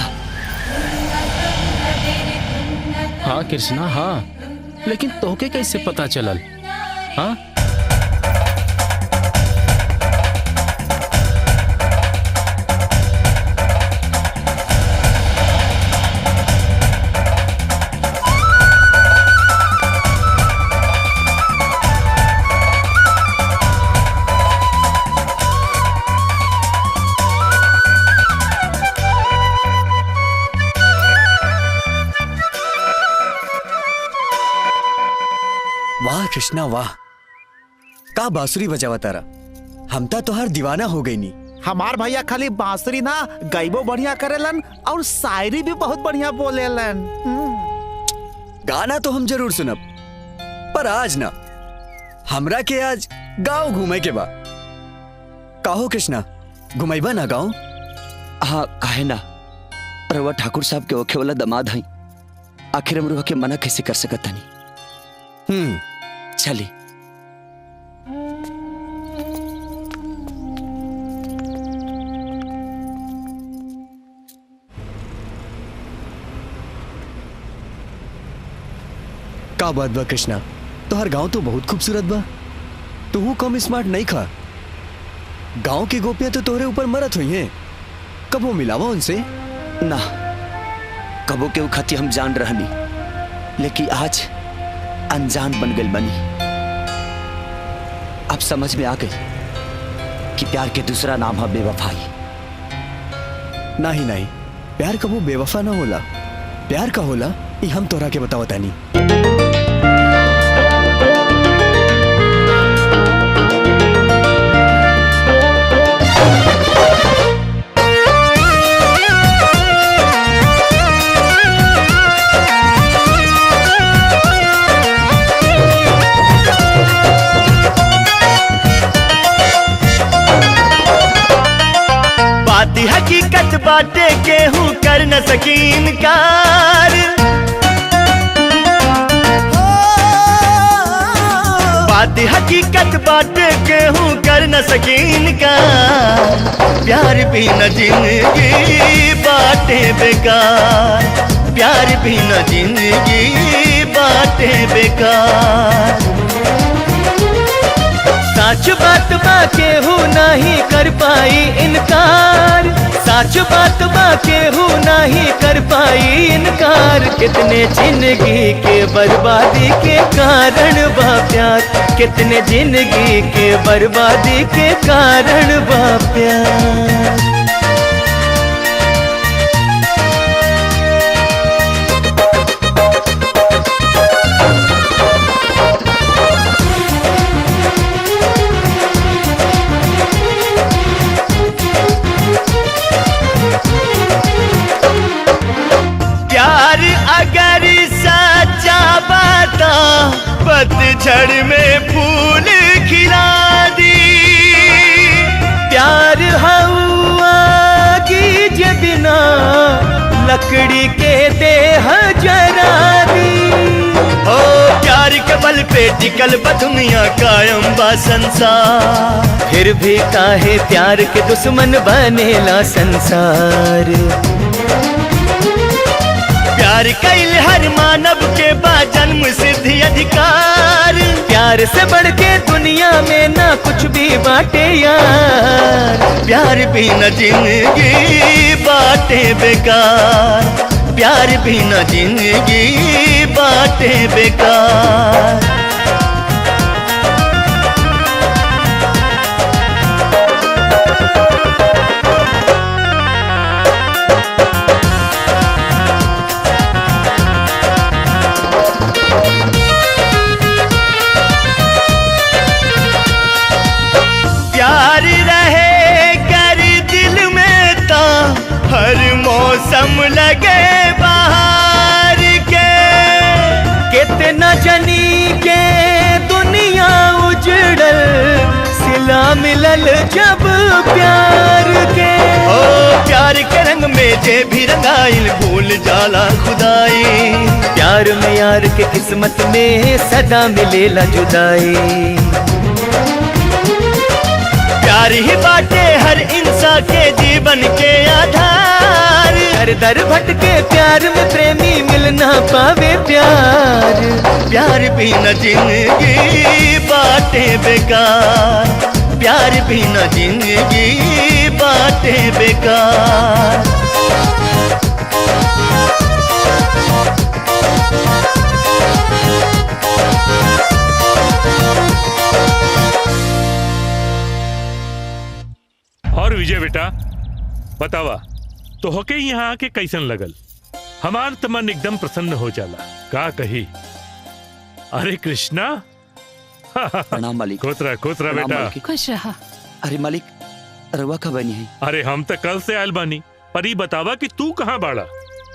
हाँ कृष्णा हाँ, लेकिन तोहके कैसे पता चलल? हाँ वाह कृष्णा वाह, का बांसुरी बजावा तारा। हम तो तोहार दीवाना हो गई नी। हमार भैया खाली बांसुरी ना गईबो बढ़िया करेलन और शायरी भी बहुत बढ़िया बोलेलन। गाना तो हम जरूर सुनब, पर आज ना, हमरा के आज गांव घूमे के बा। काहो कृष्णा, घुमाइबा ना गांव? हाँ काहे ना, रउआ ठाकुर साहब के ओखे वाला दमाद हई, आखिर हम रउआ के मना कैसे कर सकत हनी। चली। का बात बा कृष्णा, तोहर गांव तो बहुत खूबसूरत बा। तू कम स्मार्ट नहीं खा। गांव की गोपियां तो तोहरे ऊपर मरत हुई हैं, कबो मिलावा उनसे? ना, कबो के खाती हम जान रहनी, लेकिन आज अनजान बन गई बनी। अब समझ में आ गई कि प्यार के दूसरा नाम है बेवफाई। नहीं नहीं, प्यार कबो बेवफा ना होला। प्यार का होला ये हम तोरा के बतावता नहीं। हकीकत बाटे केहू कर न सकीन कार। बात हकीकत बाटे केहू कर न सकीन कार। प्यार भी न जिंदगी बाटे बेकार। प्यार भी न जिंदगी बाटे बेकार। सच बात बा केहू नहीं कर पाई इनकार। सच बात बा केहू नहीं कर पाई इनकार। कितने जिंदगी के बर्बादी के कारण बा प्यार। कितने जिंदगी के बर्बादी के कारण बा प्यार। प्यार अगर सच्चा बाता पतझड़ में फूल खिला दी। प्यार हवा की बिना लकड़ी के देह जरा दी। ओ प्यार के बल पे टिकल बा दुनिया कायम बा संसार। फिर भी काहे प्यार के दुश्मन बनेला संसार। प्यार कैल हर मानव के बा जन्म सिद्धि अधिकार। प्यार से बढ़ के दुनिया में ना कुछ भी बाटे यार। प्यार भी न जिंदगी बाटे बेकार। प्यार भी न जिंदगी बाटे बेकार। प्यार रहे कर दिल में ता हर मौसम लगे बाहर के। कितना जनी के दुनिया उजड़ल सिला मिलल जब प्यार के। ओ प्यार के रंग में जे भी रंगाइल भूल जाला खुदाई। प्यार में यार के किस्मत में सदा मिलेला जुदाई। प्यार ही बाटे हर इंसान के जीवन के आधार। हर दर दर भटके प्यार में प्रेमी मिल ना पावे प्यार। प्यार बिना जिंदगी बाटे बेकार, प्यार बिना जिंदगी बाटे बेकार। और विजय बेटा बतावा तो होके यहाँ आके कैसन लगल? हमार तो मन एकदम प्रसन्न हो जाला। का कही? अरे कृष्णा प्रणाम मालिक। कोतरा कोतरा बेटा। खुश रहा। अरे मालिक रवा कब बनी है? अरे हम तो कल से आयल बानी। पर ई बतावा कि तू कहाँ बाड़ा?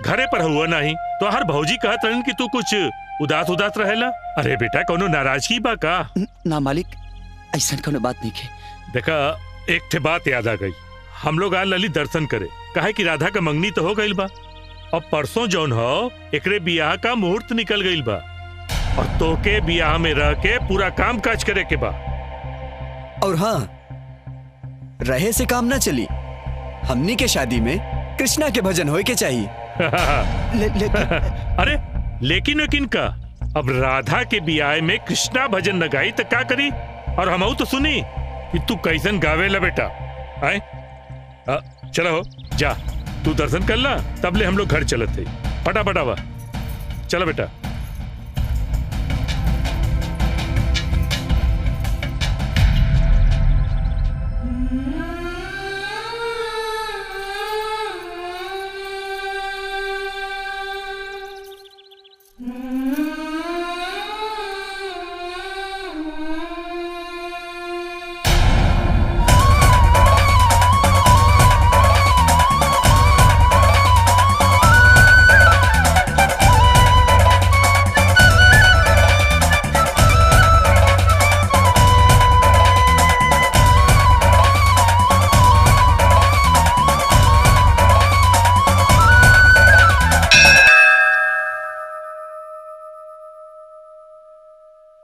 घरे पर हुआ नहीं तो हर भौजी कहत रहन कि तू कुछ उदास उदास रहेला। अरे बेटा कोनो नाराजगी बा का? ना मालिक ऐसा कोनो बात नहीं है। देखा एक ठे बात याद आ गई। हम लोग आज ललित दर्शन करे काहे कि राधा का मंगनी तो हो गईल बा और परसों जौन हो एकरे बियाह का मुहूर्त निकल गईल बा और तोके बियाह में रह के पूरा काम काज करे के बा। और हाँ रहे से काम ना चली। हमनी के शादी में कृष्णा के भजन होए के चाहिए। अरे लेकिन लेकिन का अब राधा के बियाह में कृष्णा भजन न गाई तो क्या करी? और हम तो सुनी कि तू कैसन गावे ला बेटा। आए चलो जा तू दर्शन कर ला तब ले हम लोग घर चलत थे। फटाफट आवा चलो बेटा।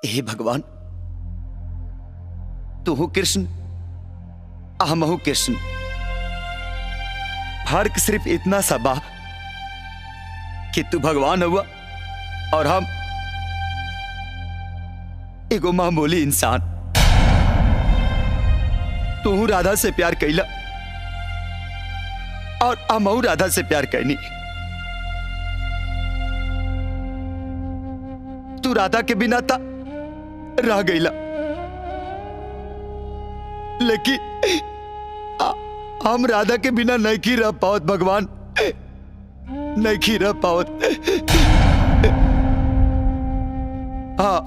हे भगवान तू हो कृष्ण हम हूं कृष्ण। फर्क सिर्फ इतना सा बा कि तू भगवान हुआ और हम एगो मामूली इंसान। तू राधा से प्यार कैला और हम राधा से प्यार करनी। तू राधा के बिना था रह गईला लेकिन हम राधा के बिना नहीं रह पावत भगवान, नहीं रह पावत। हाँ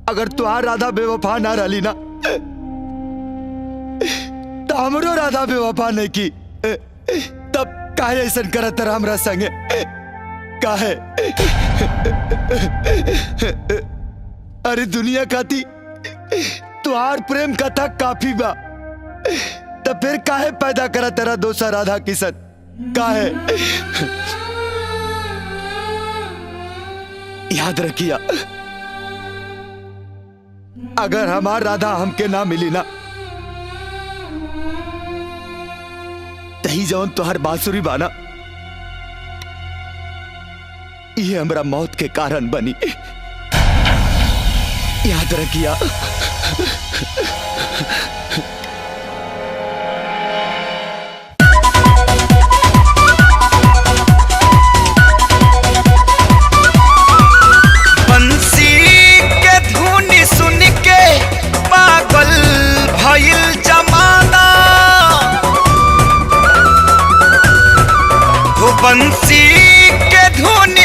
अगर तुहार राधा बेवफा ना रही ना तो हमरो राधा बेवफा नहीं की तब काहे ऐसा करत रहा हमरा संगे? काहे? अरे दुनिया खाती तुहार प्रेम कथा काफी बा तो फिर काहे पैदा करा तेरा दोसा राधा किशन? काहे? याद रखिया अगर हमार राधा हमके ना मिली ना तही जौन तुहार बांसुरी बाना ये हमरा मौत के कारण बनी। याद रखिया। बंसी के धुन सुन के पागल भइल जमाना हो। बंसी के धुन